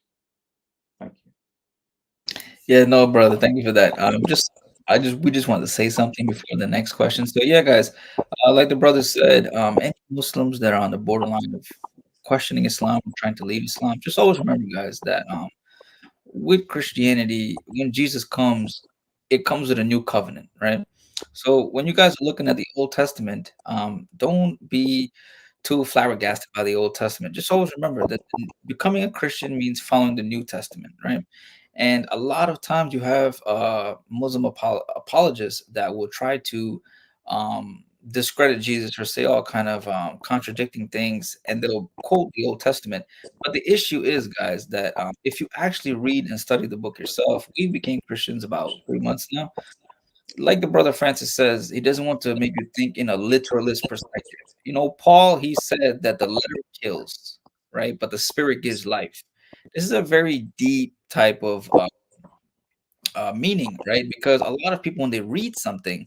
Thank you. Yeah, no, brother. Thank you for that. We just wanted to say something before the next question. So, yeah, guys, like the brother said, any Muslims that are on the borderline of questioning Islam, trying to leave Islam, just always remember, guys, that with Christianity, when Jesus comes, it comes with a new covenant, right? So when you guys are looking at the Old Testament, don't be too flabbergasted by the Old Testament. Just always remember that becoming a Christian means following the New Testament, right? And a lot of times you have Muslim apologists that will try to discredit Jesus or say all kind of contradicting things, and they'll quote the Old Testament. But the issue is, guys, that if you actually read and study the book yourself, we became Christians about 3 months now. Like the brother Francis says, he doesn't want to make you think in a literalist perspective. You know, Paul, he said that the letter kills, right? But the spirit gives life. This is a very deep type of meaning, right? Because a lot of people, when they read something,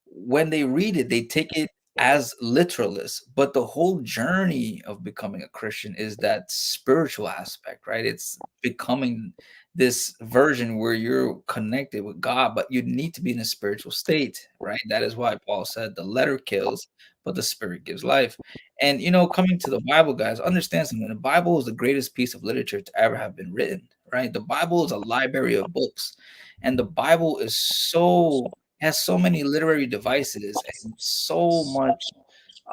when they read it, they take it as literalist, but the whole journey of becoming a Christian is that spiritual aspect, right? It's becoming this version where you're connected with God, but you need to be in a spiritual state, right? That is why Paul said the letter kills, but the spirit gives life. And coming to the Bible, guys, understand something. The Bible is the greatest piece of literature to ever have been written, right? The Bible is a library of books, and the Bible is so has so many literary devices and so much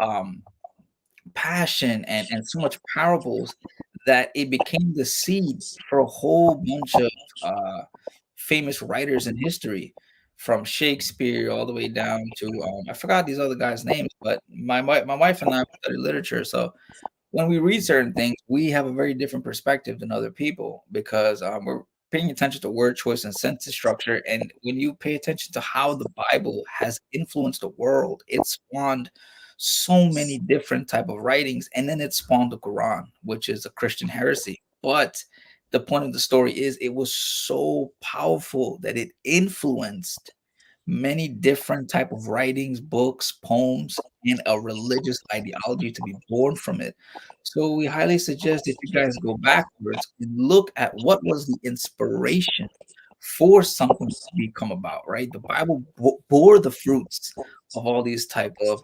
um, passion and so much parables that it became the seed for a whole bunch of uh, famous writers in history, from Shakespeare all the way down to I forgot these other guys' names, but my wife and I study literature, so when we read certain things, we have a very different perspective than other people because paying attention to word choice and sentence structure, and when you pay attention to how the Bible has influenced the world, it spawned so many different type of writings, and then it spawned the Quran, which is a Christian heresy. But the point of the story is it was so powerful that it influenced many different type of writings, books, poems, and a religious ideology to be born from it. So we highly suggest that you guys go backwards and look at what was the inspiration for something to become about, right? The Bible bore the fruits of all these type of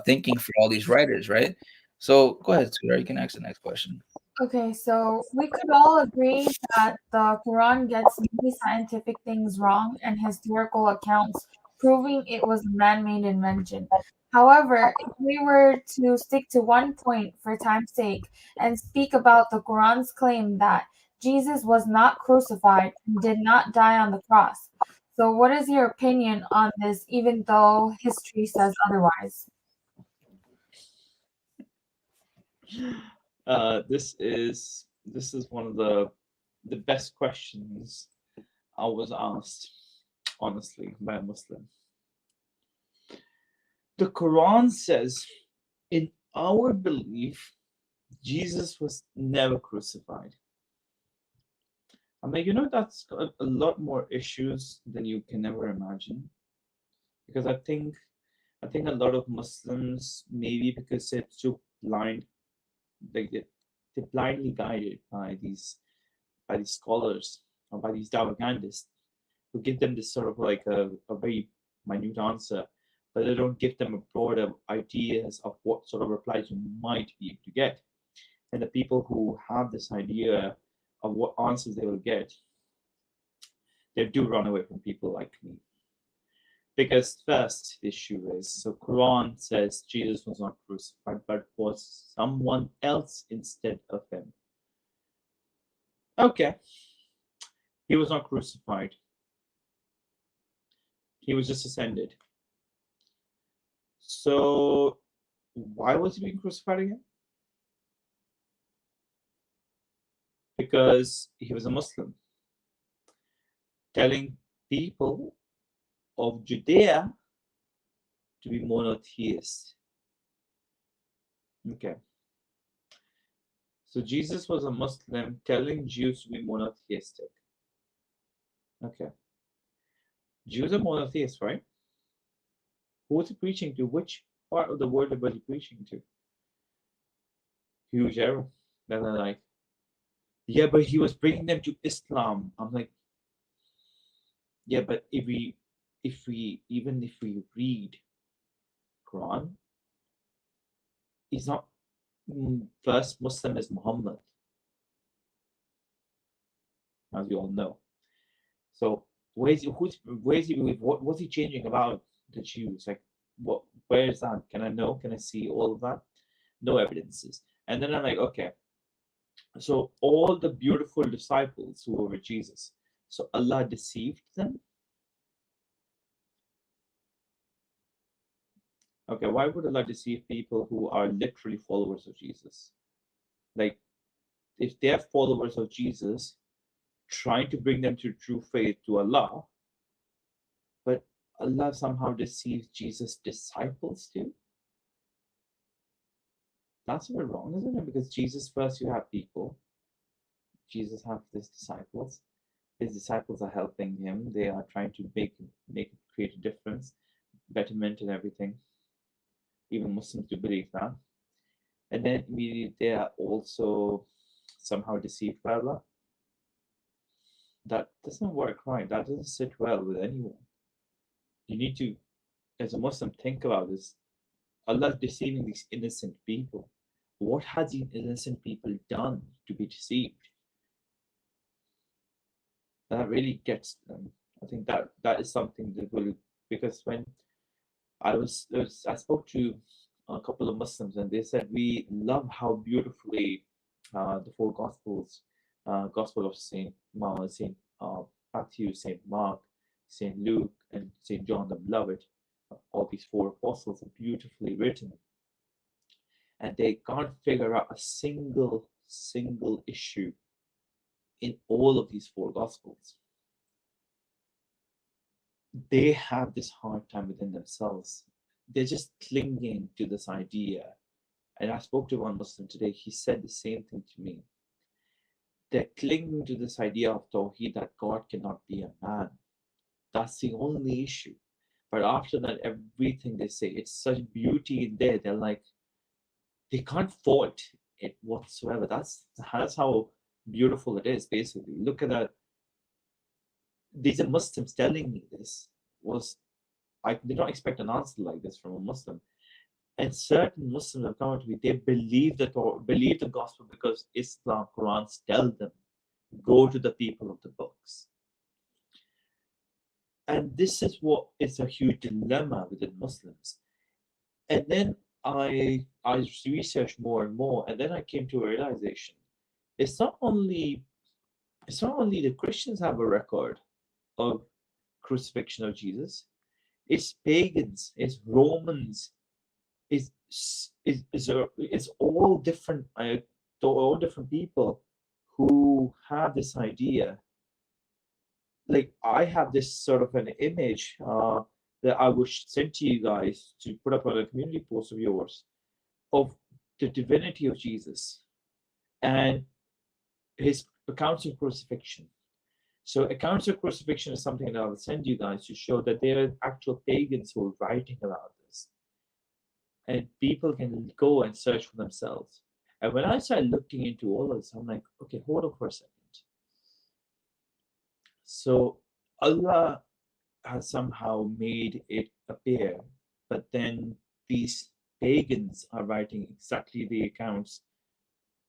thinking for all these writers, right? So go ahead, Tudor, you can ask the next question. Okay, so we could all agree that the Quran gets many scientific things wrong and historical accounts proving it was a man-made invention. However, if we were to stick to one point for time's sake and speak about the Quran's claim that Jesus was not crucified and did not die on the cross. So what is your opinion on this, even though history says otherwise? This is one of the best questions I was asked, honestly, by a Muslim. The Quran says, in our belief, Jesus was never crucified. I'm like, that's got a lot more issues than you can ever imagine. Because I think a lot of Muslims, maybe because they're too blind, like they're blindly guided by these scholars or by these propagandists who give them this sort of like a very minute answer, but they don't give them a broader ideas of what sort of replies you might be able to get. And the people who have this idea of what answers they will get, they do run away from people like me. Because first issue is, so Quran says Jesus was not crucified, but was someone else instead of him. Okay, he was not crucified. He was just ascended. So why was he being crucified again? Because he was a Muslim, telling people of Judea to be monotheist. Okay. So Jesus was a Muslim telling Jews to be monotheistic. Okay. Jews are monotheists, right? Who was he preaching to? Which part of the world was he preaching to? Huge error. Then they're like, yeah, but he was bringing them to Islam. I'm like, yeah, but even if we read Quran, he's not first Muslim is Muhammad, as you all know. So what's he changing about the Jews? Like, where is that? Can I know? Can I see all of that? No evidences. And then I'm like, okay, so all the beautiful disciples who were with Jesus, so Allah deceived them. Okay, why would Allah deceive people who are literally followers of Jesus? Like, if they're followers of Jesus, trying to bring them to true faith to Allah, but Allah somehow deceives Jesus' disciples too. That's a bit wrong, isn't it? Because Jesus first, you have people. Jesus have his disciples. His disciples are helping him. They are trying to create a difference, betterment, and everything. Even Muslims do believe that. And then immediately they are also somehow deceived by Allah. That doesn't work, right? That doesn't sit well with anyone. You need to, as a Muslim, think about this. Allah is deceiving these innocent people. What has these innocent people done to be deceived? That really gets them. I think that is something that will, because when I spoke to a couple of Muslims and they said we love how beautifully the four Gospels, Gospel of Saint Matthew, Saint Mark, Saint Luke, and Saint John the Beloved, all these four apostles are beautifully written, and they can't figure out a single issue in all of these four gospels, they have this hard time within themselves. They're just clinging to this idea. And I spoke to one Muslim today, he said the same thing to me. They're clinging to this idea of Tawheed, that God cannot be a man. That's the only issue. But after that, everything they say, it's such beauty in there. They're like, they can't fault it whatsoever. That's how beautiful it is, basically. Look at that. These are Muslims telling me this. Was I did not expect an answer like this from a Muslim. And certain Muslims have come out to me, they believe the gospel because Islam, Quran tell them, go to the people of the books. And this is what is a huge dilemma within Muslims. And then I researched more and more, and then I came to a realization. It's not only the Christians have a record of crucifixion of Jesus, it's pagans, it's Romans, it's all different people who have this idea. Like I have this sort of an image that I would send to you guys to put up on a community post of yours of the divinity of Jesus and his accounts of crucifixion. So accounts of crucifixion is something that I will send you guys to show that there are actual pagans who are writing about this. And people can go and search for themselves. And when I started looking into all of this, I'm like, okay, hold on for a second. So Allah has somehow made it appear, but then these pagans are writing exactly the accounts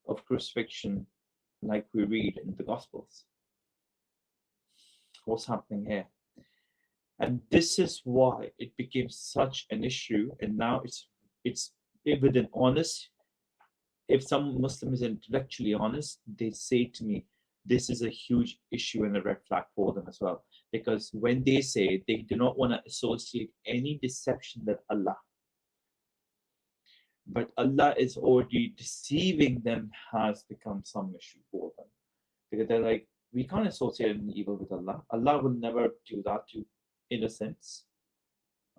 of crucifixion like we read in the Gospels. What's happening here? And this is why it became such an issue. And now it's with an honest, if some Muslim is intellectually honest, they say to me, this is a huge issue and a red flag for them as well. Because when they say they do not want to associate any deception with Allah, but Allah is already deceiving them has become some issue for them. Because they're like, we can't associate any evil with Allah. Allah will never do that to innocents.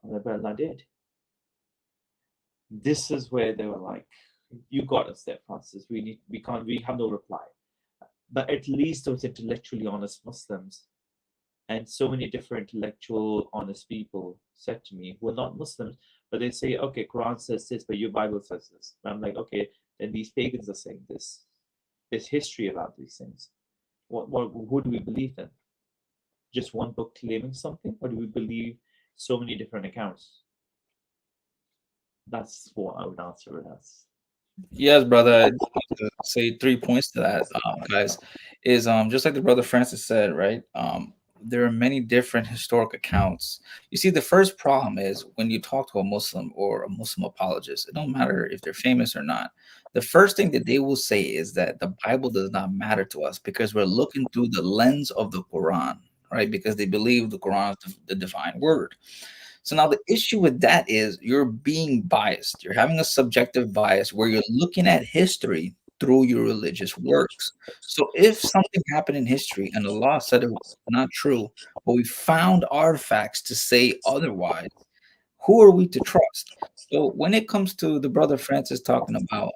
But Allah did. This is where they were like, you got us there, Francis. We have no reply. But at least those intellectually honest Muslims and so many different intellectual honest people said to me who are not Muslims, but they say, okay, Quran says this, but your Bible says this. And I'm like, okay, then these pagans are saying this. There's history about these things. Who do we believe in? Just one book claiming something, or do we believe so many different accounts? That's what I would answer it as. Yes, brother. I'd like to say 3 points to that, guys. Is just like the brother Francis said, right? There are many different historic accounts. You see, the first problem is when you talk to a Muslim or a Muslim apologist, it don't matter if they're famous or not. The first thing that they will say is that the Bible does not matter to us because we're looking through the lens of the Quran, right? Because they believe the Quran is the divine word. So now the issue with that is you're being biased. You're having a subjective bias where you're looking at history through your religious works. So if something happened in history and Allah said it was not true, but we found artifacts to say otherwise, who are we to trust? So when it comes to the brother Francis talking about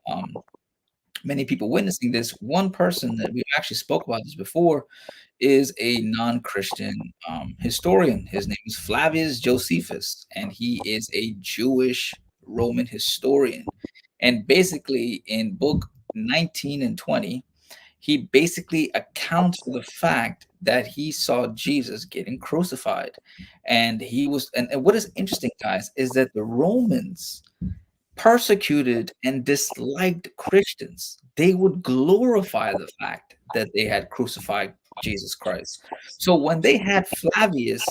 many people witnessing this, one person that we actually spoke about this before is a non-Christian historian. His name is Flavius Josephus, and he is a Jewish Roman historian. And basically, in book 19 and 20, he basically accounts for the fact that he saw Jesus getting crucified. And what is interesting, guys, is that the Romans persecuted and disliked Christians. They would glorify the fact that they had crucified Jesus Christ. So when they had Flavius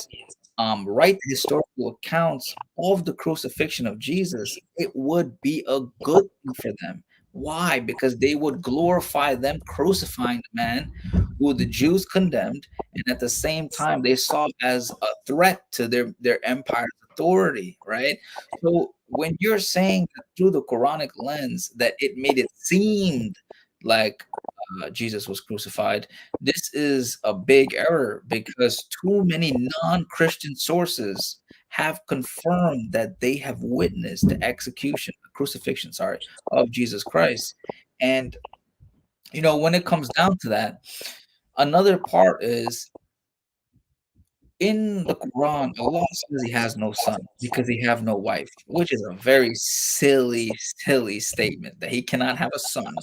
write historical accounts of the crucifixion of Jesus, it would be a good thing for them. Why? Because they would glorify them crucifying the man who the Jews condemned, and at the same time they saw as a threat to their empire's authority, right? So when you're saying that through the Quranic lens that it made it seemed like Jesus was crucified. This is a big error because too many non-Christian sources have confirmed that they have witnessed the execution, crucifixion, sorry, of Jesus Christ. And when it comes down to that, another part is in the Quran, Allah says he has no son because he have no wife, which is a very silly, silly statement that he cannot have a son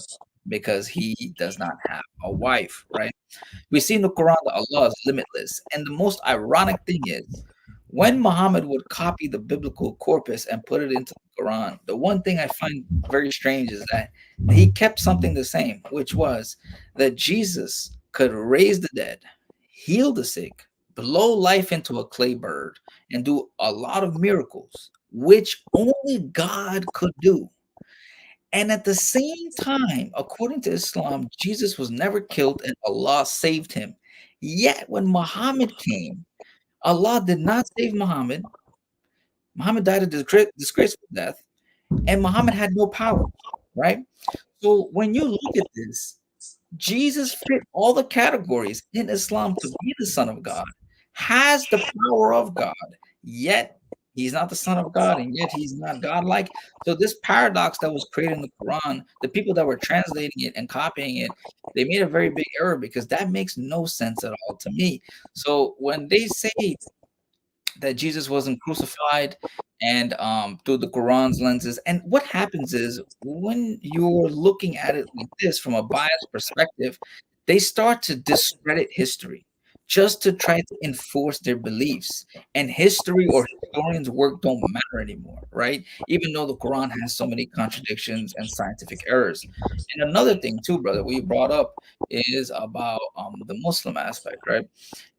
because he does not have a wife, right? We see in the Quran that Allah is limitless. And the most ironic thing is when Muhammad would copy the biblical corpus and put it into the Quran, the one thing I find very strange is that he kept something the same, which was that Jesus could raise the dead, heal the sick, blow life into a clay bird, and do a lot of miracles, which only God could do. And at the same time, according to Islam, Jesus was never killed and Allah saved him. Yet when Muhammad came, Allah did not save Muhammad. Muhammad died a disgraceful death, and Muhammad had no power, right? So when you look at this, Jesus fit all the categories in Islam to be the Son of God, has the power of God, yet he's not the Son of God, and yet he's not godlike. So this paradox that was created in the Quran, the people that were translating it and copying it, they made a very big error because that makes no sense at all to me. So when they say that Jesus wasn't crucified and through the Quran's lenses. And what happens is when you're looking at it like this from a biased perspective, they start to discredit history just to try to enforce their beliefs. And history or historians' work don't matter anymore, right? Even though the Quran has so many contradictions and scientific errors. And another thing too, brother, we brought up is about the Muslim aspect, right?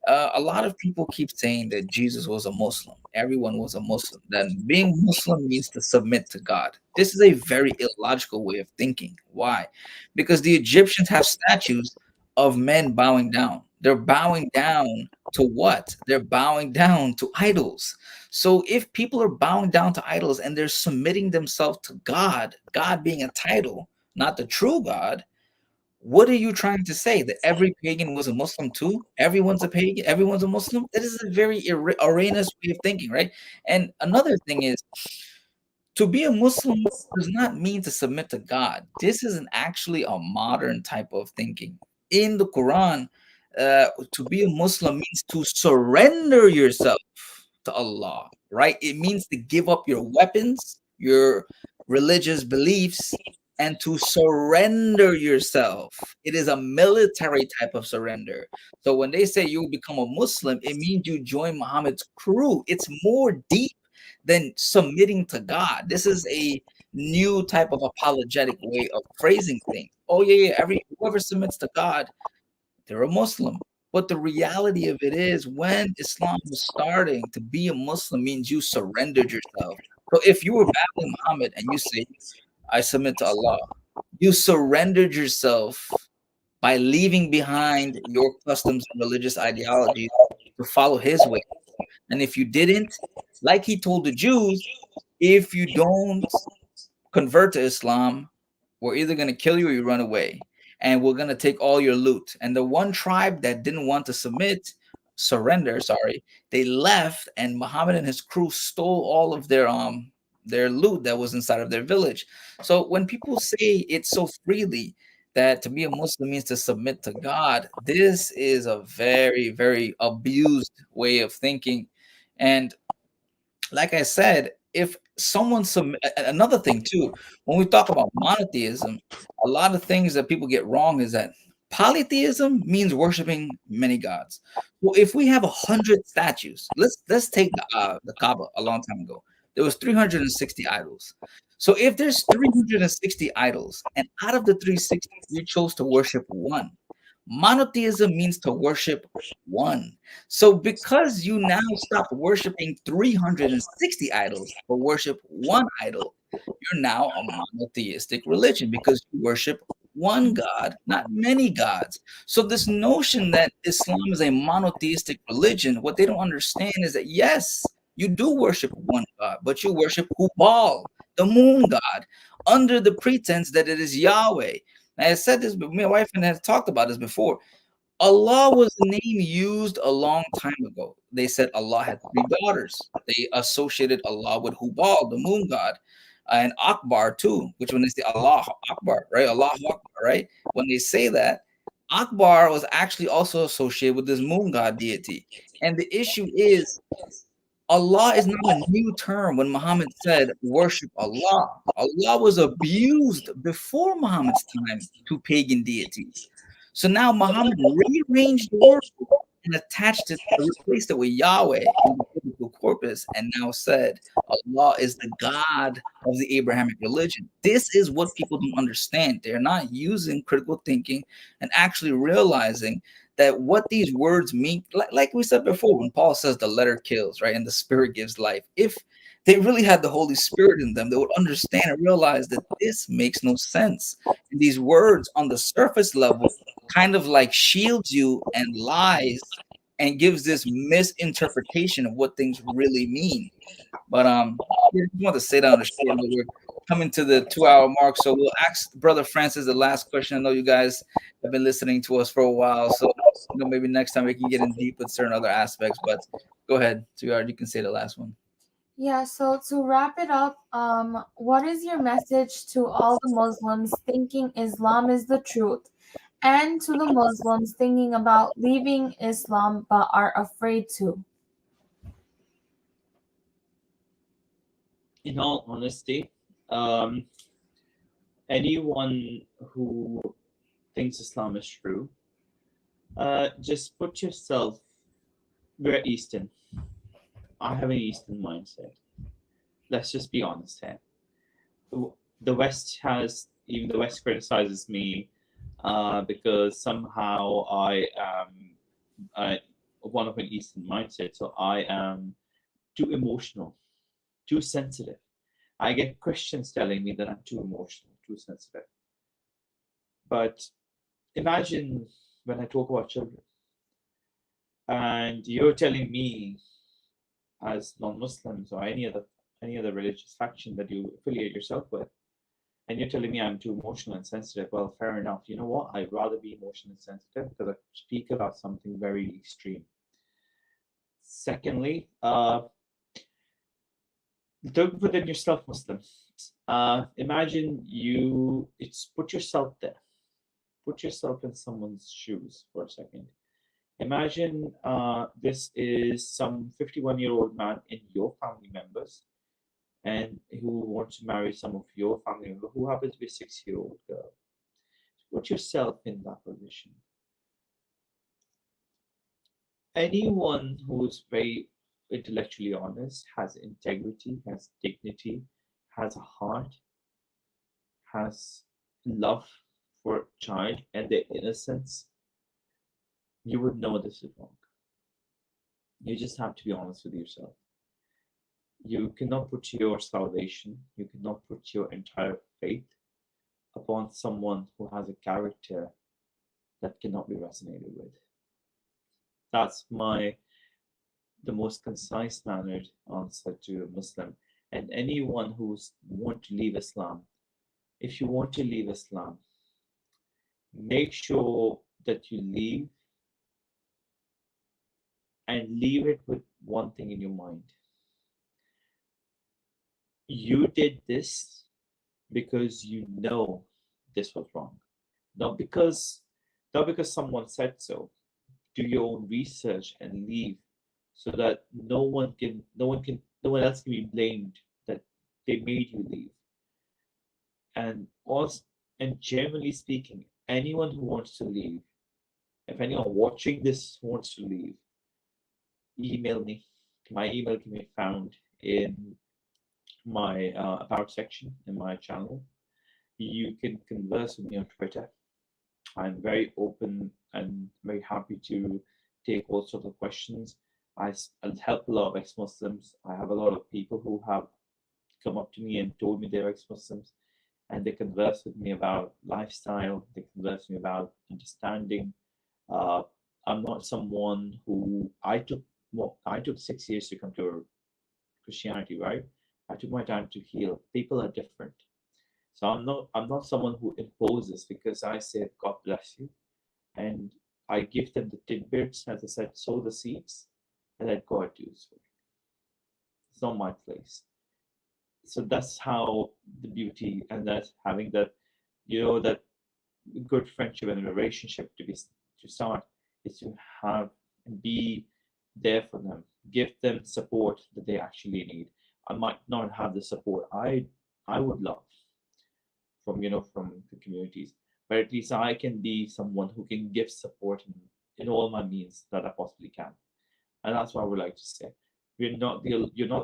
A lot of people keep saying that Jesus was a Muslim. Everyone was a Muslim. That being Muslim means to submit to God. This is a very illogical way of thinking. Why? Because the Egyptians have statues of men bowing down. They're bowing down to what? They're bowing down to idols. So if people are bowing down to idols and they're submitting themselves to God, God being a title, not the true God, what are you trying to say? That every pagan was a Muslim too? Everyone's a pagan? Everyone's a Muslim? That is a very erroneous way of thinking, right? And another thing is to be a Muslim does not mean to submit to God. This is an actually a modern type of thinking. In the Quran, to be a Muslim means to surrender yourself to Allah, right? It means to give up your weapons, your religious beliefs, and to surrender yourself. It is a military type of surrender. So when they say you become a Muslim, it means you join Muhammad's crew. It's more deep than submitting to God. This is a new type of apologetic way of phrasing things. Oh yeah, yeah. Whoever submits to God, they're a Muslim. But the reality of it is, when Islam was starting, to be a Muslim means you surrendered yourself. So if you were battling Muhammad and you say, I submit to Allah, you surrendered yourself by leaving behind your customs and religious ideologies to follow his way. And if you didn't, like he told the Jews, if you don't convert to Islam, we're either going to kill you or you run away. And we're going to take all your loot. And the one tribe that didn't want to surrender, sorry, they left and Muhammad and his crew stole all of their loot that was inside of their village. So when people say it so freely that to be a Muslim means to submit to God, this is a very, very abused way of thinking. And like I said, if someone another thing too, when we talk about monotheism, a lot of things that people get wrong is that polytheism means worshiping many gods. Well, if we have 100 statues, let's take the Kaaba a long time ago. There was 360 idols. So if there's 360 idols, and out of the 360, you chose to worship one. Monotheism means to worship one. So because you now stop worshiping 360 idols but worship one idol, you're now a monotheistic religion because you worship one God, not many gods. So this notion that Islam is a monotheistic religion, what they don't understand is that yes, you do worship one God, but you worship Hubal, the moon god, under the pretense that it is Yahweh. And I said this, but my wife and I have talked about this before. Allah was a name used a long time ago. They said Allah had three daughters. They associated Allah with Hubal, the moon god, and Akbar too, which when they say Allah Akbar, right? Allah Akbar, right? When they say that, Akbar was actually also associated with this moon god deity. And the issue is Allah is not a new term when Muhammad said worship Allah. Allah was abused before Muhammad's time to pagan deities. So now Muhammad rearranged the word and attached it, replaced it with Yahweh in the biblical corpus, and now said Allah is the God of the Abrahamic religion. This is what people don't understand. They're not using critical thinking and actually realizing that what these words mean, like we said before, when Paul says the letter kills, right, and the spirit gives life. If they really had the Holy Spirit in them, they would understand and realize that this makes no sense. And these words on the surface level kind of like shields you and lies and gives this misinterpretation of what things really mean. But yeah, I just want to say that on the short note. We're coming to the 2 hour mark, so we'll ask Brother Francis the last question. I know you guys have been listening to us for a while, so maybe next time we can get in deep with certain other aspects. But go ahead, 2 hours. You can say the last one. Yeah, so to wrap it up, what is your message to all the Muslims thinking Islam is the truth, and to the Muslims thinking about leaving Islam but are afraid to? In all honesty, um, anyone who thinks Islam is true, just put yourself. We're Eastern. I have an Eastern mindset. Let's just be honest here. The West has, even the West criticizes me because somehow I am one of an Eastern mindset. So I am too emotional, too sensitive. I get Christians telling me that I'm too emotional, too sensitive. But imagine when I talk about children, and you're telling me, as non-Muslims or any other religious faction that you affiliate yourself with, and you're telling me I'm too emotional and sensitive. Well, fair enough. You know what? I'd rather be emotional and sensitive because I speak about something very extreme. Secondly, don't put in yourself Muslim. Imagine it's put yourself there. Put yourself in someone's shoes for a second. Imagine this is some 51-year-old man in your family members and who wants to marry some of your family member who happens to be a 6-year-old girl. Put yourself in that position. Anyone who's very intellectually honest, has integrity, has dignity, has a heart, has love for a child and their innocence, you would know this is wrong. You just have to be honest with yourself. You cannot put your salvation, you cannot put your entire faith upon someone who has a character that cannot be resonated with. That's the most concise mannered answer to a Muslim. And anyone who's want to leave Islam, if you want to leave Islam, make sure that you leave and leave it with one thing in your mind. You did this because you know this was wrong. Not because someone said so. Do your own research and leave so that no one else can be blamed that they made you leave. And also, and generally speaking, anyone who wants to leave, if anyone watching this wants to leave, email me. My email can be found in my about section in my channel. You can converse with me on Twitter. I'm very open and very happy to take all sorts of questions. I help a lot of ex-Muslims. I have a lot of people who have come up to me and told me they're ex-Muslims, and they converse with me about lifestyle. They converse with me about understanding. Uh, I'm not someone who I took 6 years to come to Christianity, right? I took my time to heal. People are different. So I'm not someone who imposes, because I say God bless you, and I give them the tidbits, as I said, sow the seeds, and let God do so. It's not my place. So that's how the beauty, and that's having that, that good friendship and relationship to start, is to have and be there for them, give them support that they actually need. I might not have the support I would love from the communities, but at least I can be someone who can give support in all my means that I possibly can. And that's what I would like to say. You're not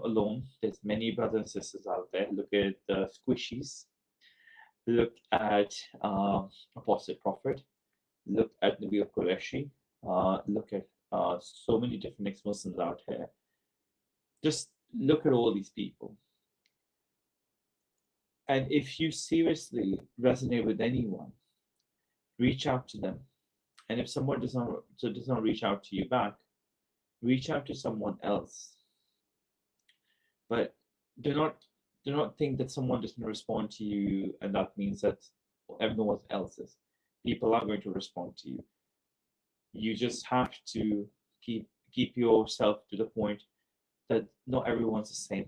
alone. There's many brothers and sisters out there. Look at the squishies. Look at Apostle Prophet. Look at Nabil Qureshi. Look at so many different ex-Muslims out here. Just look at all these people. And if you seriously resonate with anyone, reach out to them. And if someone does not reach out to you back, reach out to someone else. But do not do not think that someone doesn't respond to you, and that means that everyone else is. People are going to respond to you. You just have to keep yourself to the point that not everyone's the same.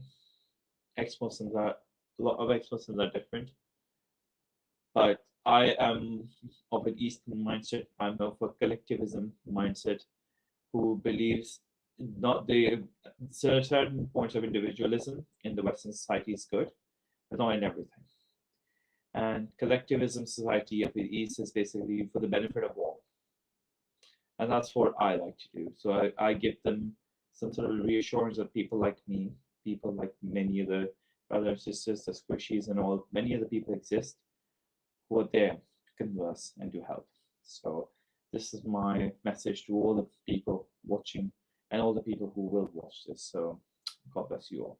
Ex-Muslims are A lot of ex-Muslims are different, but I am of an Eastern mindset. I'm of a collectivism mindset who believes not the certain points of individualism in the Western society is good, but not in everything. And collectivism society of the East is basically for the benefit of all. And that's what I like to do. So I give them some sort of reassurance that people like me, people like many of the brothers and sisters, the squishies and all, many other people exist who are there to converse and to help. So this is my message to all the people watching and all the people who will watch this. So God bless you all.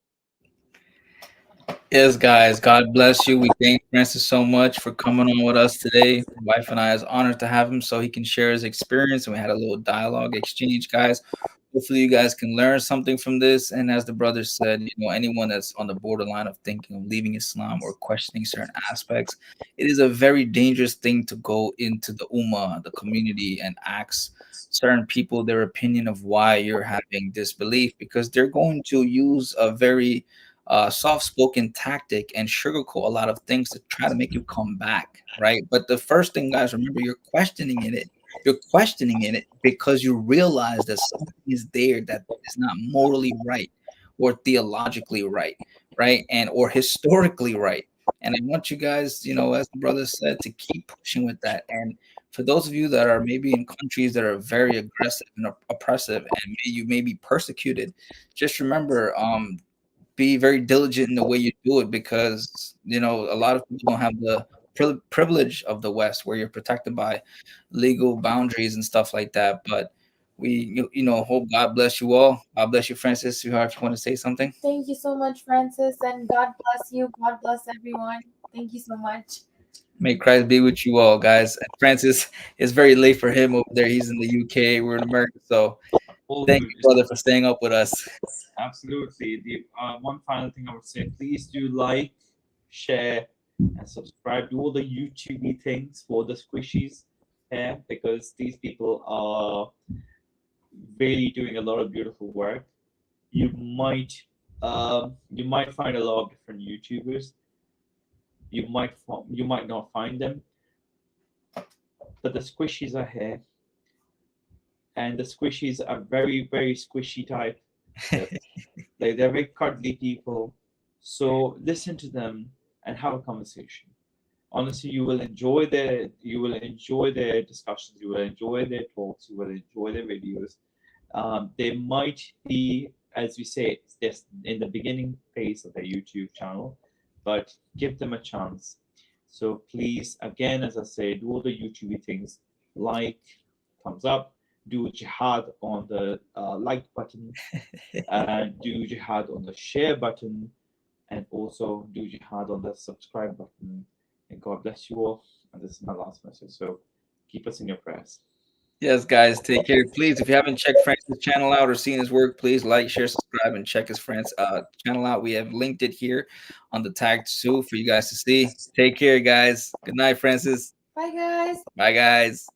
Yes, guys, God bless you. We thank Francis so much for coming on with us today. Wife and I is honored to have him so he can share his experience, and we had a little dialogue exchange, guys. Hopefully, you guys can learn something from this. And as the brother said, anyone that's on the borderline of thinking of leaving Islam or questioning certain aspects, it is a very dangerous thing to go into the ummah, the community, and ask certain people their opinion of why you're having this belief, because they're going to use a very soft-spoken tactic and sugarcoat a lot of things to try to make you come back, right? But the first thing, guys, remember, you're questioning it. You're questioning it because you realize that something is there that is not morally right or theologically right, right? And or historically right. And I want you guys, as the brother said, to keep pushing with that. And for those of you that are maybe in countries that are very aggressive and oppressive, and you may be persecuted, just remember, be very diligent in the way you do it, because a lot of people don't have the privilege of the West, where you're protected by legal boundaries and stuff like that. But hope God bless you all. God bless you, Francis. Sweetheart, if you want to say something? Thank you so much, Francis, and God bless you. God bless everyone. Thank you so much. May Christ be with you all, guys. And Francis, it's very late for him over there. He's in the UK. We're in America. So All thank good. you, brother, for staying up with us. Absolutely. The one final thing I would say: please do like, share, and subscribe. Do all the YouTubey things for the squishies here, because these people are really doing a lot of beautiful work. You might you might find a lot of different YouTubers. You might not find them, but the squishies are here, and the squishies are very very squishy type. They're, they're very cuddly people. So listen to them and have a conversation. Honestly, you will enjoy their discussions, you will enjoy their talks, you will enjoy their videos. They might be, as we say, just in the beginning phase of their YouTube channel, but give them a chance. So please, again, as I say, do all the YouTube things: like, thumbs up, do jihad on the like button, and do jihad on the share button, and also do jihad on the subscribe button. And God bless you all. And this is my last message. So keep us in your prayers. Yes, guys, take care. Please, if you haven't checked Francis' channel out or seen his work, please like, share, subscribe, and check his friend's channel out. We have linked it here on the tag too for you guys to see. Take care, guys. Good night, Francis. Bye, guys. Bye, guys.